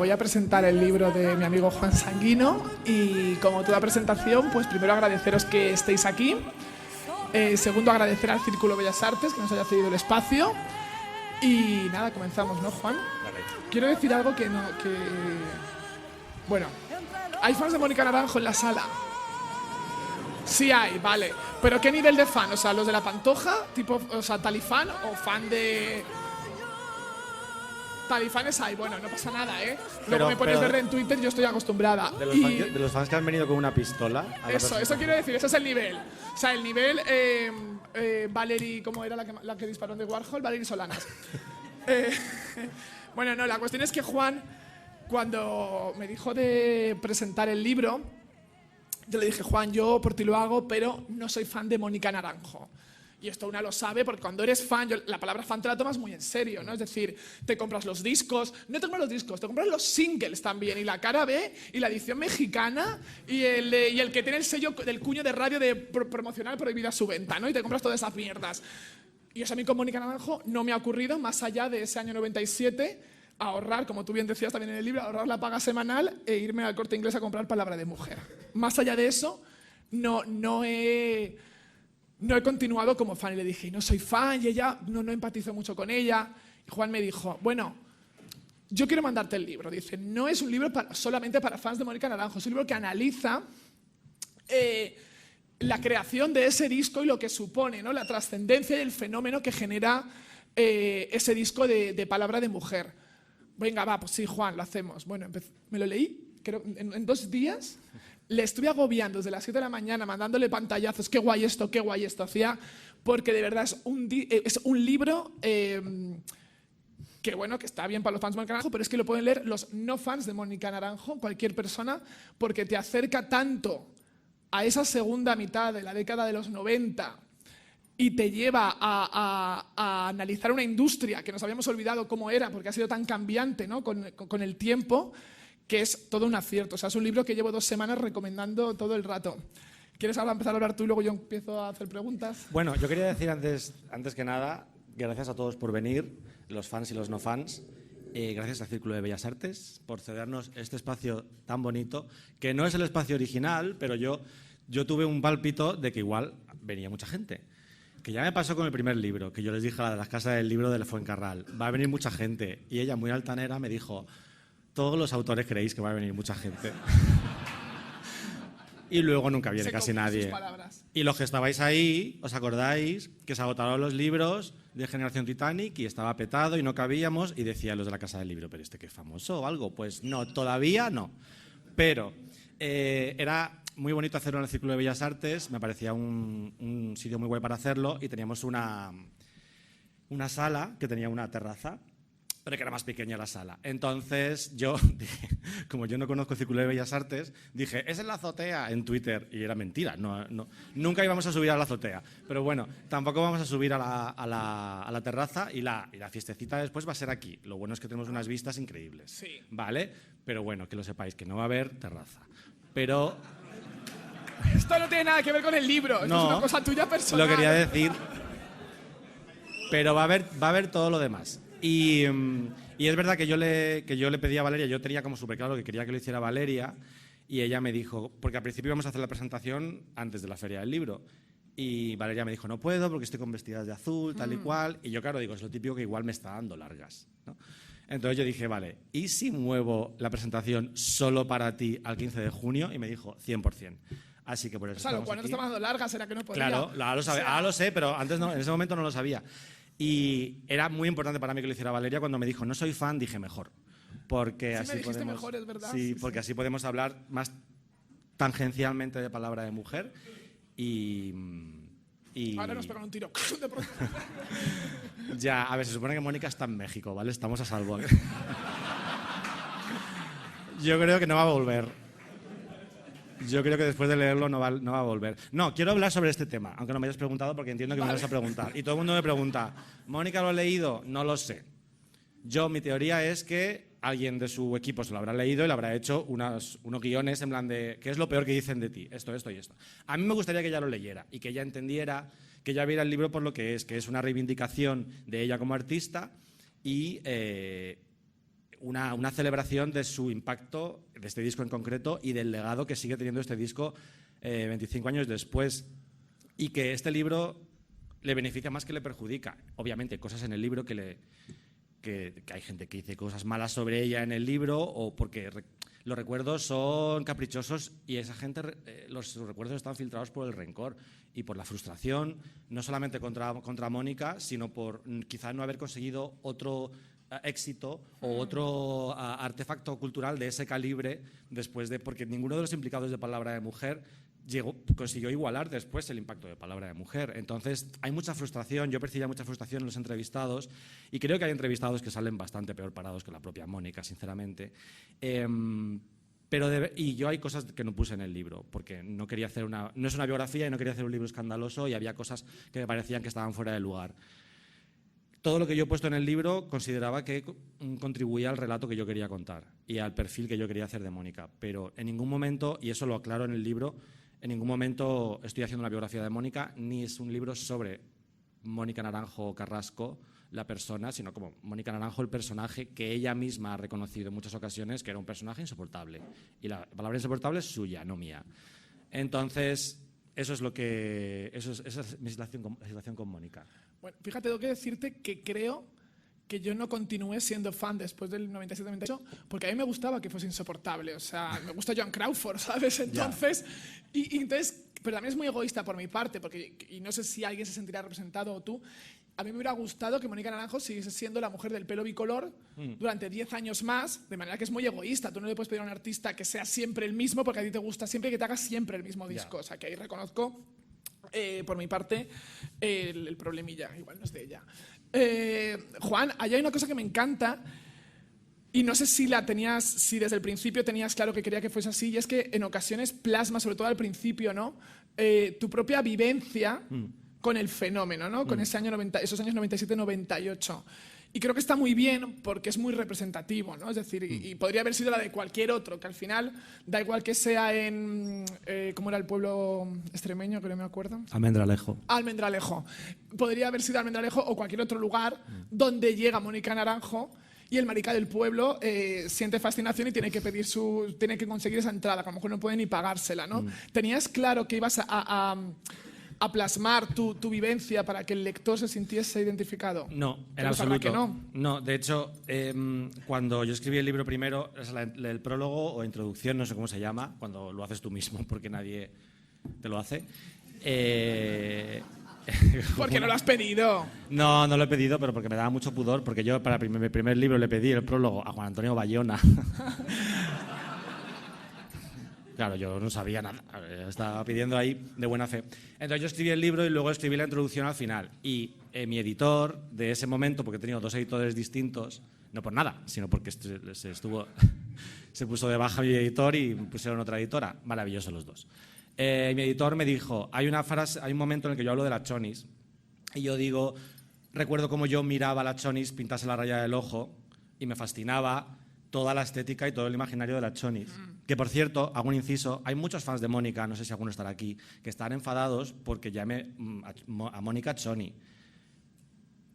voy a presentar el libro de mi amigo Juan Sanguino y como toda presentación, pues primero agradeceros que estéis aquí. Segundo, agradecer al Círculo Bellas Artes que nos haya cedido el espacio. Y nada, comenzamos, ¿no, Juan? Vale. Quiero decir algo que no... Bueno, ¿hay fans de Mónica Naranjo en la sala? Sí hay, vale. ¿Pero qué nivel de fan? O sea, ¿los de la Pantoja? Tipo, o sea, ¿talifán o fan de...? Talifanes hay, bueno, no pasa nada, ¿eh? Luego me pones verde en Twitter, yo estoy acostumbrada. De los fans que han venido con una pistola. Eso quiero decir, ese es el nivel. O sea, el nivel... Valerie, ¿cómo era la que disparó de Warhol? Valerie Solanas. Bueno, no, la cuestión es que Juan, cuando me dijo de presentar el libro, yo le dije, Juan, yo por ti lo hago, pero no soy fan de Mónica Naranjo. Y esto una lo sabe, porque cuando eres fan, la palabra fan te la tomas muy en serio, ¿no? Es decir, te compras los discos, no te compras los discos, te compras los singles también, y la cara B, y la edición mexicana, y el que tiene el sello del cuño de radio de promocional prohibida su venta, ¿no? Y te compras todas esas mierdas. Y eso a mí con Mónica Naranjo no me ha ocurrido, más allá de ese año 97, ahorrar, como tú bien decías también en el libro, ahorrar la paga semanal e irme al Corte Inglés a comprar Palabra de Mujer. Más allá de eso, no he continuado como fan y le dije, no soy fan y ella no empatizo mucho con ella. Y Juan me dijo, bueno, yo quiero mandarte el libro. Dice, no es un libro solamente para fans de Mónica Naranjo, es un libro que analiza la creación de ese disco y lo que supone, ¿no? La trascendencia y el fenómeno que genera ese disco de Palabra de Mujer. Venga, va, pues sí, Juan, lo hacemos. Bueno, me lo leí, creo, en 2 días. Le estuve agobiando desde las 7 de la mañana, mandándole pantallazos, qué guay esto hacía, porque de verdad es un libro que bueno, que está bien para los fans de Mónica Naranjo, pero es que lo pueden leer los no fans de Mónica Naranjo, cualquier persona, porque te acerca tanto a esa segunda mitad de la década de los 90 y te lleva a analizar una industria que nos habíamos olvidado cómo era, porque ha sido tan cambiante, ¿no? con el tiempo, que es todo un acierto. O sea, es un libro que llevo 2 semanas recomendando todo el rato. ¿Quieres ahora empezar a hablar tú y luego yo empiezo a hacer preguntas? Bueno, yo quería decir antes que nada, gracias a todos por venir, los fans y los no fans. Gracias al Círculo de Bellas Artes por cedernos este espacio tan bonito, que no es el espacio original, pero yo tuve un pálpito de que igual venía mucha gente. Que ya me pasó con el primer libro, que yo les dije a las casas del libro de Fuencarral, va a venir mucha gente. Y ella, muy altanera, me dijo... Todos los autores creéis que va a venir mucha gente. Y luego nunca viene casi nadie. Y los que estabais ahí, ¿os acordáis que se agotaron los libros de Generación Titanic y estaba petado y no cabíamos? Y decían los de la Casa del Libro, ¿pero este qué es famoso o algo? Pues no, todavía no. Pero era muy bonito hacerlo en el Círculo de Bellas Artes, me parecía un sitio muy guay para hacerlo y teníamos una sala que tenía una terraza, pero que era más pequeña la sala. Entonces yo dije, como yo no conozco el Círculo de Bellas Artes, dije, es en la azotea en Twitter, y era mentira, nunca íbamos a subir a la azotea. Pero bueno, tampoco vamos a subir a la terraza y la fiestecita después va a ser aquí. Lo bueno es que tenemos unas vistas increíbles. Sí. ¿Vale? Pero bueno, que lo sepáis, que no va a haber terraza. Pero... Esto no tiene nada que ver con el libro, esto es una cosa tuya personal. Lo quería decir, pero va a haber todo lo demás. Y es verdad que yo le pedí a Valeria, yo tenía como súper claro que quería que lo hiciera Valeria, y ella me dijo, porque al principio íbamos a hacer la presentación antes de la Feria del Libro, y Valeria me dijo, no puedo porque estoy con vestidas de azul, tal y cual, y yo claro digo, es lo típico que igual me está dando largas, ¿no? Entonces yo dije, vale, ¿y si muevo la presentación solo para ti al 15 de junio? Y me dijo, 100%. Así que por eso lo cual no te estaba dando largas, era que no podía. Claro, ahora lo sé, pero antes no, en ese momento no lo sabía. Y era muy importante para mí que lo hiciera Valeria. Cuando me dijo, no soy fan, dije mejor. Porque sí, así me dijiste podemos, mejor, es verdad. Sí, porque así podemos hablar más tangencialmente de Palabra de Mujer. Y ahora nos pegan un tiro. Ya, a ver, se supone que Mónica está en México, ¿vale? Estamos a salvo. Yo creo que no va a volver. Yo creo que después de leerlo no va a volver. No, quiero hablar sobre este tema, aunque no me hayas preguntado porque entiendo que me vas a preguntar. Y todo el mundo me pregunta, ¿Mónica lo ha leído? No lo sé. Mi teoría es que alguien de su equipo se lo habrá leído y le habrá hecho unos guiones en plan de ¿qué es lo peor que dicen de ti? Esto y esto. A mí me gustaría que ella lo leyera y que ella entendiera, que ella viera el libro por lo que es una reivindicación de ella como artista y una celebración de su impacto, de este disco en concreto, y del legado que sigue teniendo este disco 25 años después. Y que este libro le beneficia más que le perjudica. Obviamente, cosas en el libro que hay gente que dice cosas malas sobre ella en el libro, o porque los recuerdos son caprichosos y esa gente, sus recuerdos están filtrados por el rencor y por la frustración, no solamente contra Mónica, sino por quizá no haber conseguido otro éxito o otro artefacto cultural de ese calibre porque ninguno de los implicados de Palabra de Mujer consiguió igualar después el impacto de Palabra de Mujer. Entonces hay mucha frustración, yo percibía mucha frustración en los entrevistados, y creo que hay entrevistados que salen bastante peor parados que la propia Mónica, sinceramente. Y yo hay cosas que no puse en el libro, porque no quería hacer no es una biografía y no quería hacer un libro escandaloso, y había cosas que me parecían que estaban fuera de lugar. Todo lo que yo he puesto en el libro consideraba que contribuía al relato que yo quería contar y al perfil que yo quería hacer de Mónica, pero en ningún momento, y eso lo aclaro en el libro, en ningún momento estoy haciendo una biografía de Mónica, ni es un libro sobre Mónica Naranjo Carrasco, la persona, sino como Mónica Naranjo, el personaje que ella misma ha reconocido en muchas ocasiones que era un personaje insoportable. Y la palabra insoportable es suya, no mía. Entonces, esa es mi situación con Mónica. Bueno, fíjate, tengo que decirte que creo que yo no continué siendo fan después del 97-98, porque a mí me gustaba que fuese insoportable. O sea, me gusta Joan Crawford, ¿sabes? Entonces, entonces, pero también es muy egoísta por mi parte, porque, y no sé si alguien se sentirá representado o tú, a mí me hubiera gustado que Mónica Naranjo siguiese siendo la mujer del pelo bicolor durante 10 años más, de manera que es muy egoísta. Tú no le puedes pedir a un artista que sea siempre el mismo, porque a ti te gusta siempre, que te haga siempre el mismo disco. O sea, que ahí reconozco, por mi parte, el problemilla, igual no es de ella. Juan, allá hay una cosa que me encanta, y no sé si desde el principio tenías claro que quería que fuese así, y es que en ocasiones plasma, sobre todo al principio, ¿no? Tu propia vivencia con el fenómeno, ¿no? Con esos años 97-98. Y creo que está muy bien porque es muy representativo, ¿no? Es decir, y podría haber sido la de cualquier otro, que al final da igual que sea en... ¿cómo era el pueblo extremeño? Que no me acuerdo. Almendralejo. Almendralejo. Podría haber sido Almendralejo o cualquier otro lugar donde llega Mónica Naranjo y el marica del pueblo siente fascinación y tiene que conseguir esa entrada, que a lo mejor no puede ni pagársela, ¿no? ¿Tenías claro que ibas a plasmar tu vivencia para que el lector se sintiese identificado? No, en absoluto. No, de hecho, cuando yo escribí el libro primero, el prólogo o introducción, no sé cómo se llama, cuando lo haces tú mismo, porque nadie te lo hace. ¿Por qué no lo has pedido? No, no lo he pedido, pero porque me daba mucho pudor, porque yo para mi primer libro le pedí el prólogo a Juan Antonio Bayona. Claro, yo no sabía nada, estaba pidiendo ahí de buena fe. Entonces yo escribí el libro y luego escribí la introducción al final. Y mi editor de ese momento, porque he tenido 2 editores distintos, no por nada, sino porque se puso de baja mi editor y pusieron otra editora. Maravillosos los dos. Mi editor me dijo, hay un momento en el que yo hablo de la chonis y yo digo, recuerdo cómo yo miraba a la chonis pintarse la raya del ojo y me fascinaba toda la estética y todo el imaginario de la chonis. Que, por cierto, hago un inciso, hay muchos fans de Mónica, no sé si alguno estará aquí, que están enfadados porque llame a Mónica Choni.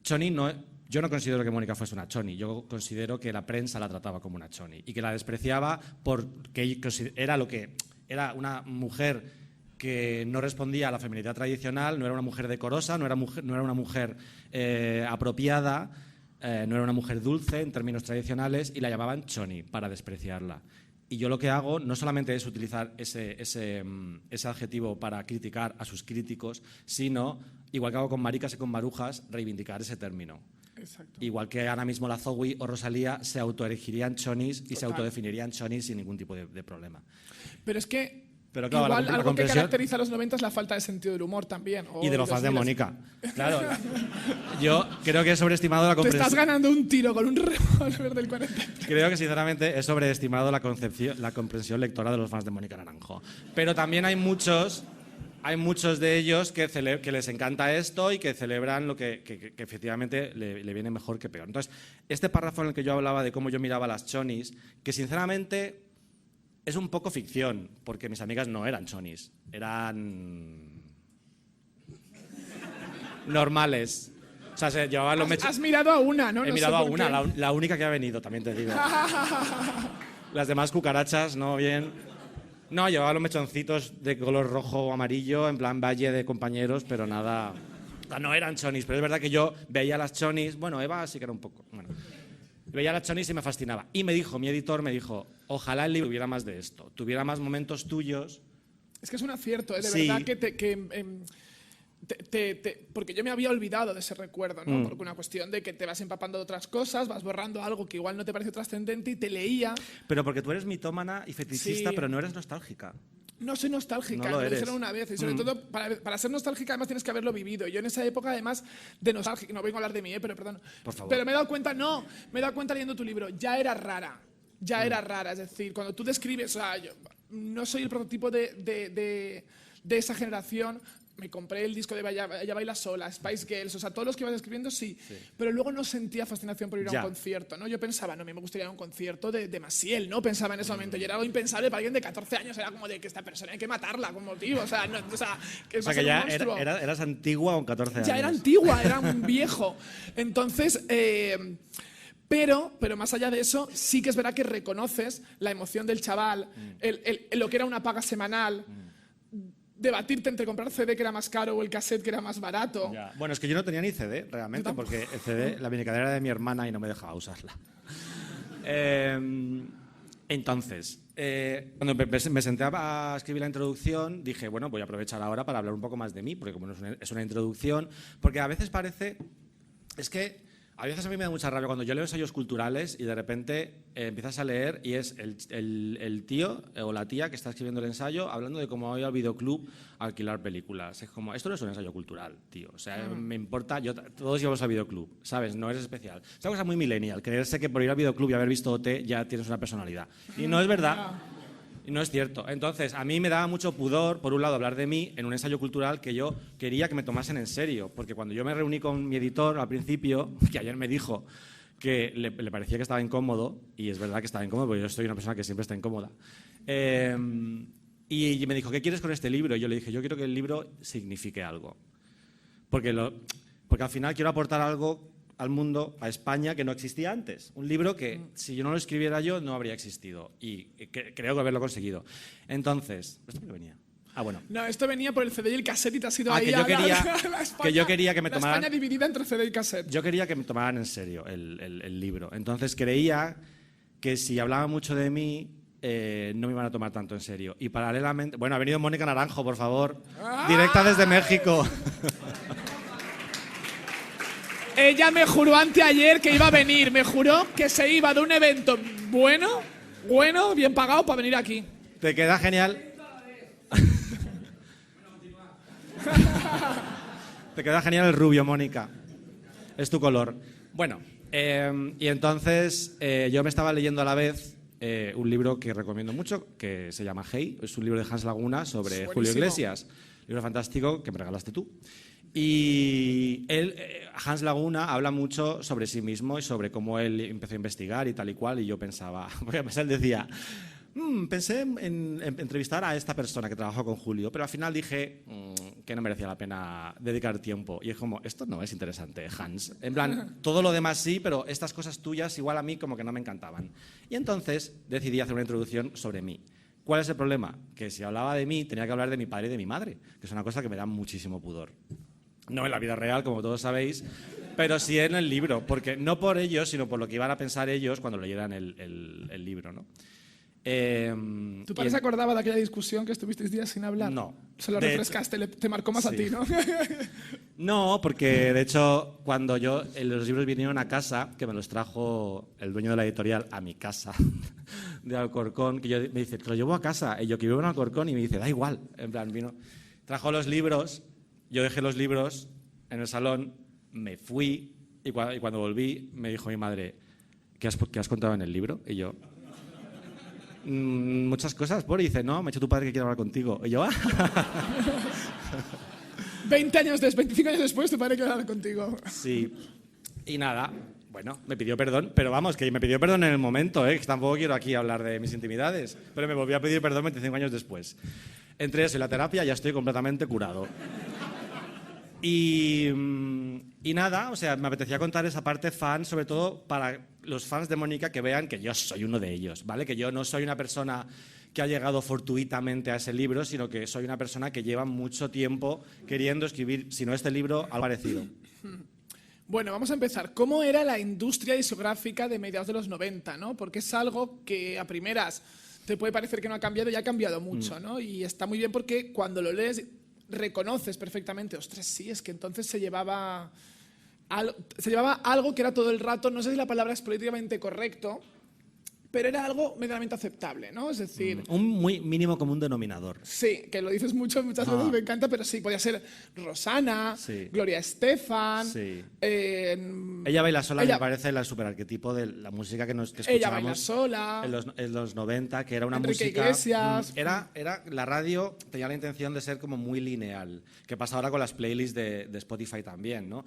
Choni no... Yo no considero que Mónica fuese una choni, yo considero que la prensa la trataba como una choni y que la despreciaba porque era una mujer que no respondía a la feminidad tradicional, no era una mujer decorosa, no era una mujer apropiada, no era una mujer dulce en términos tradicionales y la llamaban choni para despreciarla. Y yo lo que hago no solamente es utilizar ese adjetivo para criticar a sus críticos, sino, igual que hago con maricas y con marujas, reivindicar ese término. Exacto. Igual que ahora mismo la Zoe o Rosalía se autoerigirían chonis y se autodefinirían chonis sin ningún tipo de problema. Pero es que pero claro, igual algo que caracteriza a los 90 es la falta de sentido del humor también. Y de los fans de Mónica. Claro, yo creo que he sobreestimado la comprensión. Te estás ganando un tiro con un revólver del 43. Creo que sinceramente he sobreestimado la comprensión lectora de los fans de Mónica Naranjo. Pero también hay muchos de ellos que les encanta esto y que celebran lo que efectivamente le viene mejor que peor. Entonces, este párrafo en el que yo hablaba de cómo yo miraba a las chonis, que sinceramente es un poco ficción, porque mis amigas no eran chonis, eran normales. O sea, se llevaban los mechoncitos. Has mirado a una, ¿no? He mirado a una, la única que ha venido, también te digo. Las demás cucarachas, no, bien. No, llevaba los mechoncitos de color rojo o amarillo, en plan valle de compañeros, pero nada. No eran chonis, pero es verdad que yo veía las chonis. Bueno, Eva sí que era un poco. Bueno, veía las chonis y me fascinaba. Y mi editor me dijo, ojalá el libro tuviera más de esto, tuviera más momentos tuyos. Es que es un acierto, de Sí. verdad porque yo me había olvidado de ese recuerdo, ¿no? Porque una cuestión de que te vas empapando de otras cosas, vas borrando algo que igual no te parece trascendente y te leía. Pero porque tú eres mitómana y fetichista, Sí. pero no eres nostálgica. No soy nostálgica, No lo me lo eres. dijeron una vez. Y sobre todo, para ser nostálgica, además tienes que haberlo vivido. Yo en esa época, además de nostálgica, no vengo a hablar de mí, pero perdón. Por favor. Pero me he dado cuenta leyendo tu libro, ya era rara. Ya era rara. Es decir, cuando tú describes, o sea, yo no soy el prototipo de esa generación. Me compré el disco de Ella Baila Sola, Spice Girls, o sea, todos los que ibas escribiendo sí, pero luego no sentía fascinación por ir a un concierto, ¿no? Yo pensaba, no, a mí me gustaría ir a un concierto de Maciel, ¿no? Pensaba en ese momento, y era algo impensable para alguien de 14 años, era como de que esta persona hay que matarla, como tío, o sea, que O sea, que ya eras antigua con 14 años. Ya era antigua, era un viejo. Entonces, pero más allá de eso, sí que es verdad que reconoces la emoción del chaval, lo que era una paga semanal, debatirte entre comprar CD que era más caro o el cassette que era más barato. Ya. Bueno, es que yo no tenía ni CD, realmente, porque el CD, la minicadera era de mi hermana y no me dejaba usarla. Entonces, cuando me senté a escribir la introducción, dije, bueno, voy a aprovechar ahora para hablar un poco más de mí, porque como es una introducción, porque a veces parece, es que a veces a mí me da mucha rabia cuando yo leo ensayos culturales y de repente empiezas a leer y es el tío o la tía que está escribiendo el ensayo hablando de cómo voy al videoclub a alquilar películas. Es como, esto no es un ensayo cultural, tío. O sea, me importa, todos íbamos al videoclub, ¿sabes? No eres especial. Es una cosa muy millennial, creerse que por ir al videoclub y haber visto OT ya tienes una personalidad. Y no es verdad. Y no es cierto. Entonces, a mí me daba mucho pudor, por un lado, hablar de mí en un ensayo cultural que yo quería que me tomasen en serio. Porque cuando yo me reuní con mi editor al principio, que ayer me dijo que le parecía que estaba incómodo, y es verdad que estaba incómodo, porque yo soy una persona que siempre está incómoda, y me dijo, ¿qué quieres con este libro? Y yo le dije, yo quiero que el libro signifique algo. Porque al final quiero aportar algo al mundo, a España, que no existía antes. Un libro que, si yo no lo escribiera yo, no habría existido. Y creo que haberlo conseguido. Entonces, ¿esto por qué venía? Ah, bueno. No, esto venía por el CD y el cassette y te has ido ahí que yo quería que me la tomaran... España dividida entre CD y cassette. Yo quería que me tomaran en serio el libro. Entonces creía que si hablaba mucho de mí, no me iban a tomar tanto en serio. Y paralelamente... Bueno, ha venido Mónica Naranjo, por favor. Directa desde México. Ella me juró anteayer que iba a venir. Me juró que se iba de un evento bueno, bien pagado para venir aquí. Te queda genial. Te queda genial el rubio, Mónica. Es tu color. Bueno, y entonces yo me estaba leyendo a la vez un libro que recomiendo mucho, que se llama Hey. Es un libro de Hans Laguna sobre Julio Iglesias. Libro fantástico que me regalaste tú. Y Hans Laguna habla mucho sobre sí mismo y sobre cómo él empezó a investigar y tal y cual, y yo pensaba, porque además él decía, pensé en entrevistar a esta persona que trabajó con Julio, pero al final dije que no merecía la pena dedicar tiempo. Y es como, esto no es interesante, Hans. En plan, todo lo demás sí, pero estas cosas tuyas igual a mí como que no me encantaban. Y entonces decidí hacer una introducción sobre mí. ¿Cuál es el problema? Que si hablaba de mí, tenía que hablar de mi padre y de mi madre, que es una cosa que me da muchísimo pudor. No en la vida real, como todos sabéis, pero sí en el libro, porque no por ellos, sino por lo que iban a pensar ellos cuando leyeran el libro, ¿no? ¿Tu padre se acordaba de aquella discusión que estuvisteis días sin hablar? No. Se lo refrescaste, te marcó más a ti, ¿no? No, porque de hecho cuando los libros vinieron a casa, que me los trajo el dueño de la editorial a mi casa de Alcorcón, que me dice, te lo llevo a casa, y yo que vivo en Alcorcón, y me dice, da igual, en plan, trajo los libros. Yo dejé los libros en el salón, me fui y cuando volví me dijo mi madre, ¿qué has contado en el libro? Y yo, muchas cosas, y dice, no, me ha dicho tu padre que quiere hablar contigo. Y yo, 25 años después tu padre quiere hablar contigo. Sí, y nada, bueno, me pidió perdón, pero vamos, que me pidió perdón en el momento, que tampoco quiero aquí hablar de mis intimidades, pero me volvió a pedir perdón 25 años después. Entre eso y la terapia ya estoy completamente curado. Y nada, o sea, me apetecía contar esa parte fan, sobre todo para los fans de Mónica, que vean que yo soy uno de ellos, ¿vale? Que yo no soy una persona que ha llegado fortuitamente a ese libro, sino que soy una persona que lleva mucho tiempo queriendo escribir, si no este libro, algo parecido. Bueno, vamos a empezar. ¿Cómo era la industria discográfica de mediados de los 90, ¿no? Porque es algo que a primeras te puede parecer que no ha cambiado y ha cambiado mucho, ¿no? Y está muy bien porque cuando lo lees reconoces perfectamente, ostras, sí, es que entonces se llevaba algo que era todo el rato, no sé si la palabra es políticamente correcto, pero era algo medianamente aceptable, ¿no? Es decir... Un muy mínimo común denominador. Sí, que lo dices muchas veces, me encanta, pero sí, podía ser Rosana, sí. Gloria Estefan... Sí. Ella baila sola, me parece el superarquetipo de la música que escuchábamos. Ella baila sola. En los 90, que era una Enrique música... Iglesias. La radio tenía la intención de ser como muy lineal, que pasa ahora con las playlists de Spotify también, ¿no?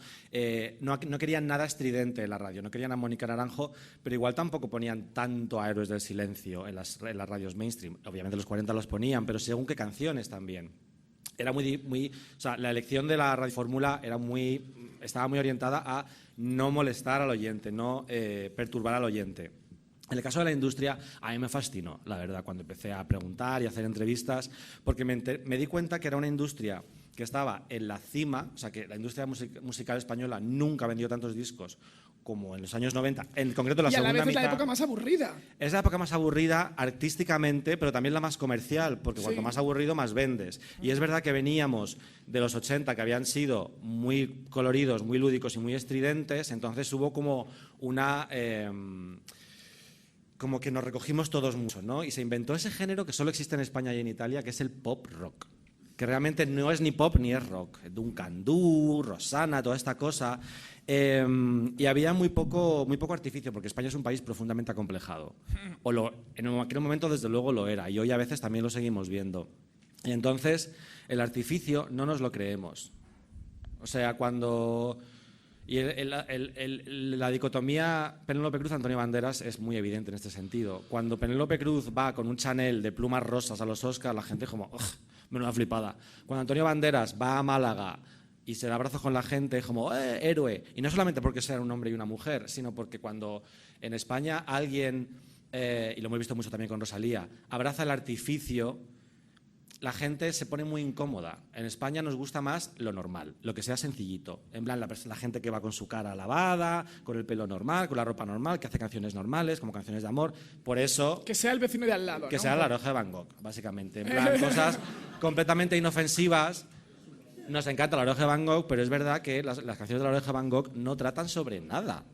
No querían nada estridente en la radio, no querían a Mónica Naranjo, pero igual tampoco ponían tanto a Héroes del Silencio en las radios mainstream. Obviamente los 40 los ponían, pero según qué canciones también. Era o sea, la elección de la radiofórmula estaba muy orientada a no molestar al oyente, no perturbar al oyente. En el caso de la industria, a mí me fascinó, la verdad, cuando empecé a preguntar y a hacer entrevistas, porque me di cuenta que era una industria que estaba en la cima, o sea, que la industria musical española nunca vendió tantos discos como en los años 90, en concreto la segunda mitad. Y a la vez es la época más aburrida. Es la época más aburrida artísticamente, pero también la más comercial, porque cuanto más aburrido, más vendes. Y es verdad que veníamos de los 80, que habían sido muy coloridos, muy lúdicos y muy estridentes, entonces hubo como una... como que nos recogimos todos mucho, ¿no? Y se inventó ese género que solo existe en España y en Italia, que es el pop rock, que realmente no es ni pop ni es rock. Duncan Du, Rosana, toda esta cosa. Y había muy poco artificio, porque España es un país profundamente acomplejado. En aquel momento, desde luego, lo era, y hoy a veces también lo seguimos viendo. Y entonces, el artificio no nos lo creemos. O sea, cuando... Y la dicotomía Penélope Cruz-Antonio Banderas es muy evidente en este sentido. Cuando Penélope Cruz va con un Chanel de plumas rosas a los Oscars, la gente es como, menuda flipada. Cuando Antonio Banderas va a Málaga y se da abrazos con la gente, es como, héroe. Y no solamente porque sea un hombre y una mujer, sino porque cuando en España alguien, y lo hemos visto mucho también con Rosalía, abraza el artificio, la gente se pone muy incómoda. En España nos gusta más lo normal, lo que sea sencillito. En plan, la gente que va con su cara lavada, con el pelo normal, con la ropa normal, que hace canciones normales, como canciones de amor. Por eso... Que sea el vecino de al lado, Que ¿no? sea la Oreja de Van Gogh, básicamente. En plan, cosas completamente inofensivas. Nos encanta la Oreja de Van Gogh, pero es verdad que las canciones de la Oreja de Van Gogh no tratan sobre nada.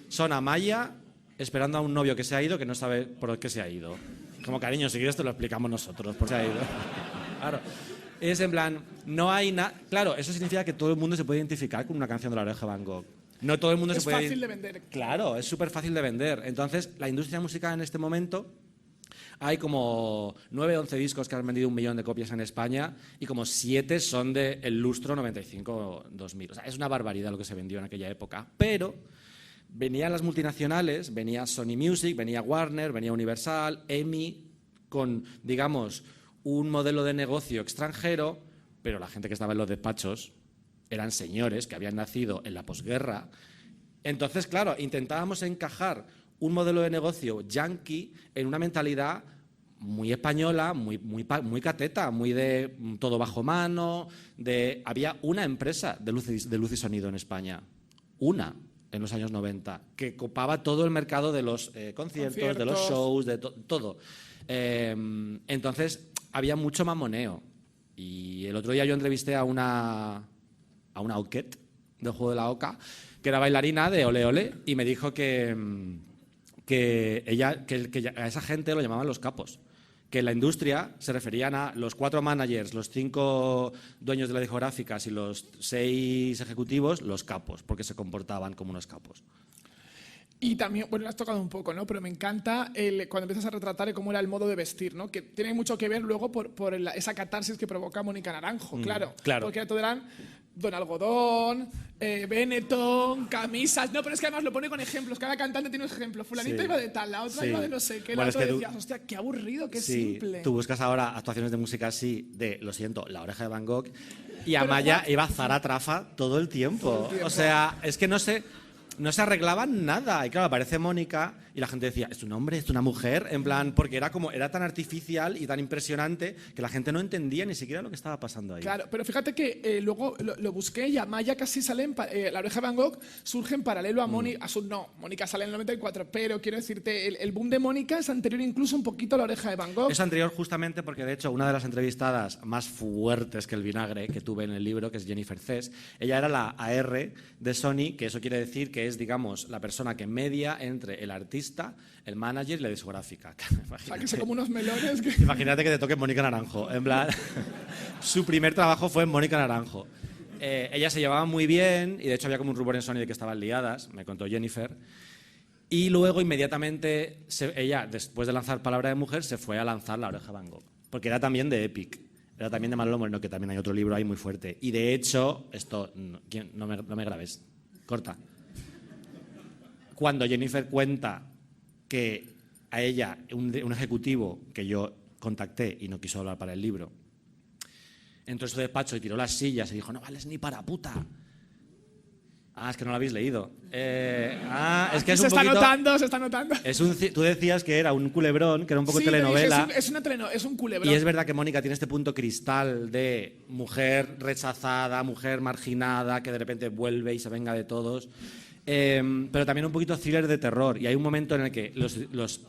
Son Amaya esperando a un novio que se ha ido, que no sabe por qué se ha ido. Como, cariño, si quieres te lo explicamos nosotros, por qué se ha ido. Claro. Es en plan, no hay nada... Claro, eso significa que todo el mundo se puede identificar con una canción de la Oreja de Van Gogh. No todo el mundo se puede... Es fácil de vender. Claro, es súper fácil de vender. Entonces, la industria musical en este momento... Hay como 9 o 11 discos que han vendido 1 millón de copias en España y como 7 son del lustro 95-2000. O sea, es una barbaridad lo que se vendió en aquella época. Pero venían las multinacionales, venía Sony Music, venía Warner, venía Universal, EMI, con, digamos, un modelo de negocio extranjero, pero la gente que estaba en los despachos eran señores que habían nacido en la posguerra. Entonces, claro, intentábamos encajar un modelo de negocio yanqui en una mentalidad muy española, muy cateta, muy de todo bajo mano. Había una empresa de luz y sonido en España, una, en los años 90, que copaba todo el mercado de los conciertos, de los shows, de todo. Entonces, había mucho mamoneo. Y el otro día yo entrevisté a una Oquette del Juego de la Oca, que era bailarina de Ole Ole, y me dijo que a esa gente lo llamaban los capos. Que en la industria se referían a los 4 managers, los 5 dueños de las discográficas y los 6 ejecutivos, los capos, porque se comportaban como unos capos. Y también, bueno, lo has tocado un poco, ¿no? Pero me encanta cuando empiezas a retratar cómo era el modo de vestir, ¿no? Que tiene mucho que ver luego por esa catarsis que provoca Mónica Naranjo, claro. Claro. Porque todo eran Don Algodón, Benetton, camisas. No, pero es que además lo pone con ejemplos. Cada cantante tiene un ejemplo. Fulanita iba de tal, la otra iba de no sé qué. La otra decías, hostia, qué aburrido, qué simple. Tú buscas ahora actuaciones de música así, lo siento, La Oreja de Van Gogh, y Amaya iba Zara Trafa todo el tiempo. O sea, es que no se arreglaban nada. Y claro, aparece Mónica y la gente decía, ¿es un hombre? ¿Es una mujer? En plan, porque era tan artificial y tan impresionante que la gente no entendía ni siquiera lo que estaba pasando ahí. Claro, pero fíjate que luego lo busqué y Amaya casi sale La Oreja de Van Gogh surge en paralelo a Mónica. Mónica sale en el 94, pero quiero decirte, el boom de Mónica es anterior incluso un poquito a La Oreja de Van Gogh. Es anterior justamente porque, de hecho, una de las entrevistadas más fuertes que el vinagre que tuve en el libro, que es Jennifer Cés, ella era la AR de Sony, que eso quiere decir que es, digamos, la persona que media entre el artista, el manager y la discográfica. O sea, que son como unos melones. Imagínate que te toque Mónica Naranjo. En plan, su primer trabajo fue en Mónica Naranjo. Ellas se llevaban muy bien y de hecho había como un rumor en Sony de que estaban liadas, me contó Jennifer. Y luego inmediatamente ella, después de lanzar Palabra de Mujer, se fue a lanzar La Oreja de Van Gogh. Porque era también de Epic. Era también de Manolo Moreno, que también hay otro libro ahí muy fuerte. Y de hecho, esto, no me grabes, corta. Cuando Jennifer cuenta que a ella, un ejecutivo que yo contacté y no quiso hablar para el libro, entró en su despacho y tiró las sillas y dijo, no vales ni para puta. Es que no lo habéis leído. Es que es un poquito... Se está notando. Tú decías que era un culebrón, que era un poco telenovela. Es un culebrón. Y es verdad que Mónica tiene este punto cristal de mujer rechazada, mujer marginada, que de repente vuelve y se venga de todos. Pero también un poquito thriller de terror. Y hay un momento en el que,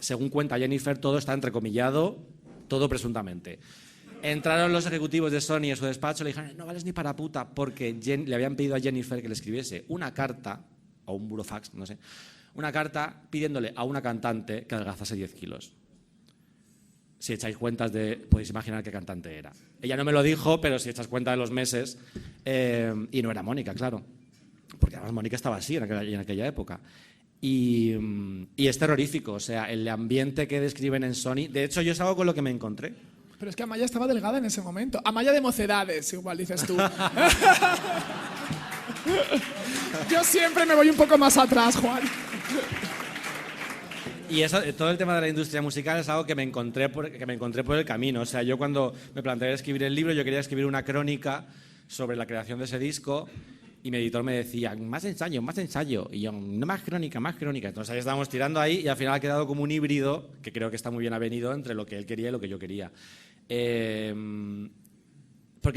según cuenta Jennifer, todo está entrecomillado, todo presuntamente. Entraron los ejecutivos de Sony a su despacho y le dijeron, no vales ni para puta, porque le habían pedido a Jennifer que le escribiese una carta, o un burofax, no sé, una carta pidiéndole a una cantante que adelgazase 10 kilos. Si echáis cuentas podéis imaginar qué cantante era. Ella no me lo dijo, pero si echas cuenta de los meses, y no era Mónica, claro. Porque además Mónica estaba así en aquella época. Y es terrorífico, o sea, el ambiente que describen en Sony. De hecho, yo es algo con lo que me encontré. Pero es que Amaya estaba delgada en ese momento. Amaya de mocedades, igual dices tú. Yo siempre me voy un poco más atrás, Juan. Y todo el tema de la industria musical es algo que me encontré por el camino. O sea, yo cuando me planteé escribir el libro, yo quería escribir una crónica sobre la creación de ese disco. Y mi editor me decía, más ensayo. Y yo, no, más crónica. Entonces ahí estábamos tirando ahí y al final ha quedado como un híbrido, que creo que está muy bien avenido, entre lo que él quería y lo que yo quería. Porque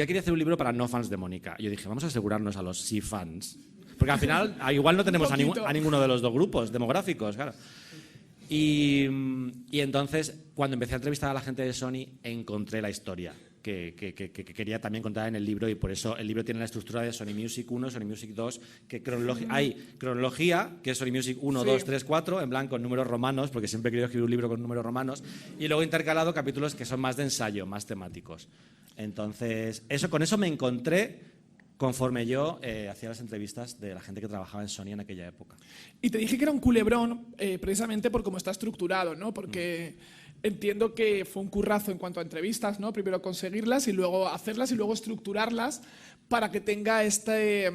él quería hacer un libro para no fans de Mónica. Y yo dije, vamos a asegurarnos a los sí fans. Porque al final, igual no tenemos a ninguno de los dos grupos demográficos, claro. Y entonces, cuando empecé a entrevistar a la gente de Sony, encontré la historia que quería también contar en el libro, y por eso el libro tiene la estructura de Sony Music 1, Sony Music 2, que hay cronología, que es Sony Music 1, 2, 3, 4, en blanco con números romanos, porque siempre he querido escribir un libro con números romanos, y luego intercalado capítulos que son más de ensayo, más temáticos. Entonces, con eso me encontré conforme yo hacía las entrevistas de la gente que trabajaba en Sony en aquella época. Y te dije que era un culebrón precisamente por cómo está estructurado, ¿no? Porque entiendo que fue un currazo en cuanto a entrevistas, ¿no? Primero conseguirlas y luego hacerlas y luego estructurarlas para que tenga este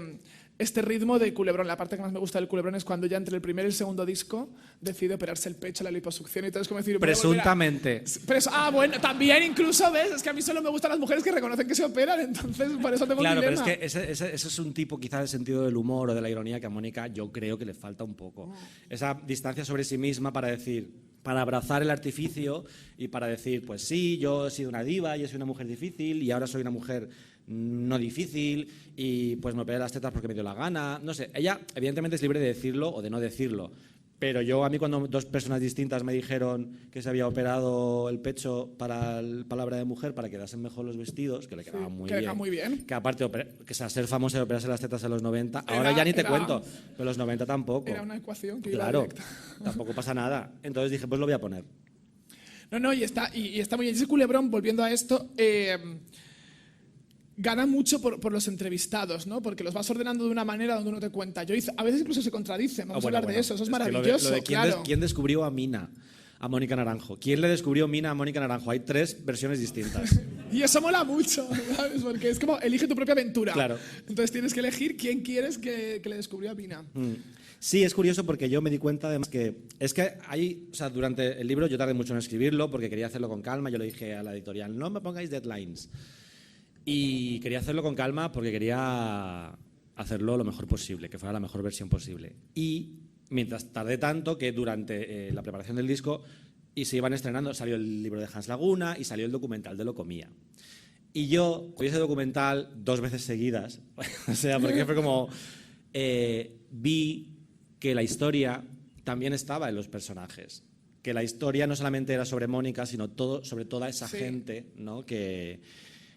ritmo de culebrón. La parte que más me gusta del culebrón es cuando ya entre el primer y el segundo disco decide operarse el pecho, la liposucción y todo. Es como decir, presuntamente. Bueno, también incluso, ¿ves? Es que a mí solo me gustan las mujeres que reconocen que se operan, entonces por eso tengo un dilema. Claro, pero es que ese es un tipo quizás de sentido del humor o de la ironía que a Mónica yo creo que le falta un poco. Esa distancia sobre sí misma para abrazar el artificio y para decir, pues sí, yo he sido una diva, yo soy una mujer difícil y ahora soy una mujer no difícil y pues me operé las tetas porque me dio la gana. No sé, ella evidentemente es libre de decirlo o de no decirlo, pero a mí cuando dos personas distintas me dijeron que se había operado el pecho para Palabra de Mujer para que quedasen mejor los vestidos, que le quedaban muy bien, que aparte que ser famoso y operarse las tetas en los 90, ahora ya ni te cuento, pero en los 90 tampoco. Era una ecuación que iba directa. Tampoco pasa nada. Entonces dije, pues lo voy a poner. No, y está muy bien. Ese culebrón, volviendo a esto, gana mucho por los entrevistados, ¿no? Porque los vas ordenando de una manera donde uno te cuenta. A veces incluso se contradicen. Vamos a hablar de eso. Eso es maravilloso. ¿Quién descubrió a Mina? A Mónica Naranjo. ¿Quién le descubrió Mina a Mónica Naranjo? Hay 3 versiones distintas. Y eso mola mucho, ¿sabes? Porque es como, elige tu propia aventura. Claro. Entonces tienes que elegir quién quieres que le descubrió a Pina. Sí, es curioso porque yo me di cuenta además que es que hay, o sea, durante el libro yo tardé mucho en escribirlo porque quería hacerlo con calma. Yo le dije a la editorial, no me pongáis deadlines. Y quería hacerlo con calma porque quería hacerlo lo mejor posible, que fuera la mejor versión posible. Y mientras tardé tanto que durante la preparación del disco y se iban estrenando, salió el libro de Hans Laguna y salió el documental de Locomía. Y yo vi ese documental 2 veces seguidas, o sea, porque fue como vi que la historia también estaba en los personajes, que la historia no solamente era sobre Mónica, sino sobre toda esa gente, ¿no? Que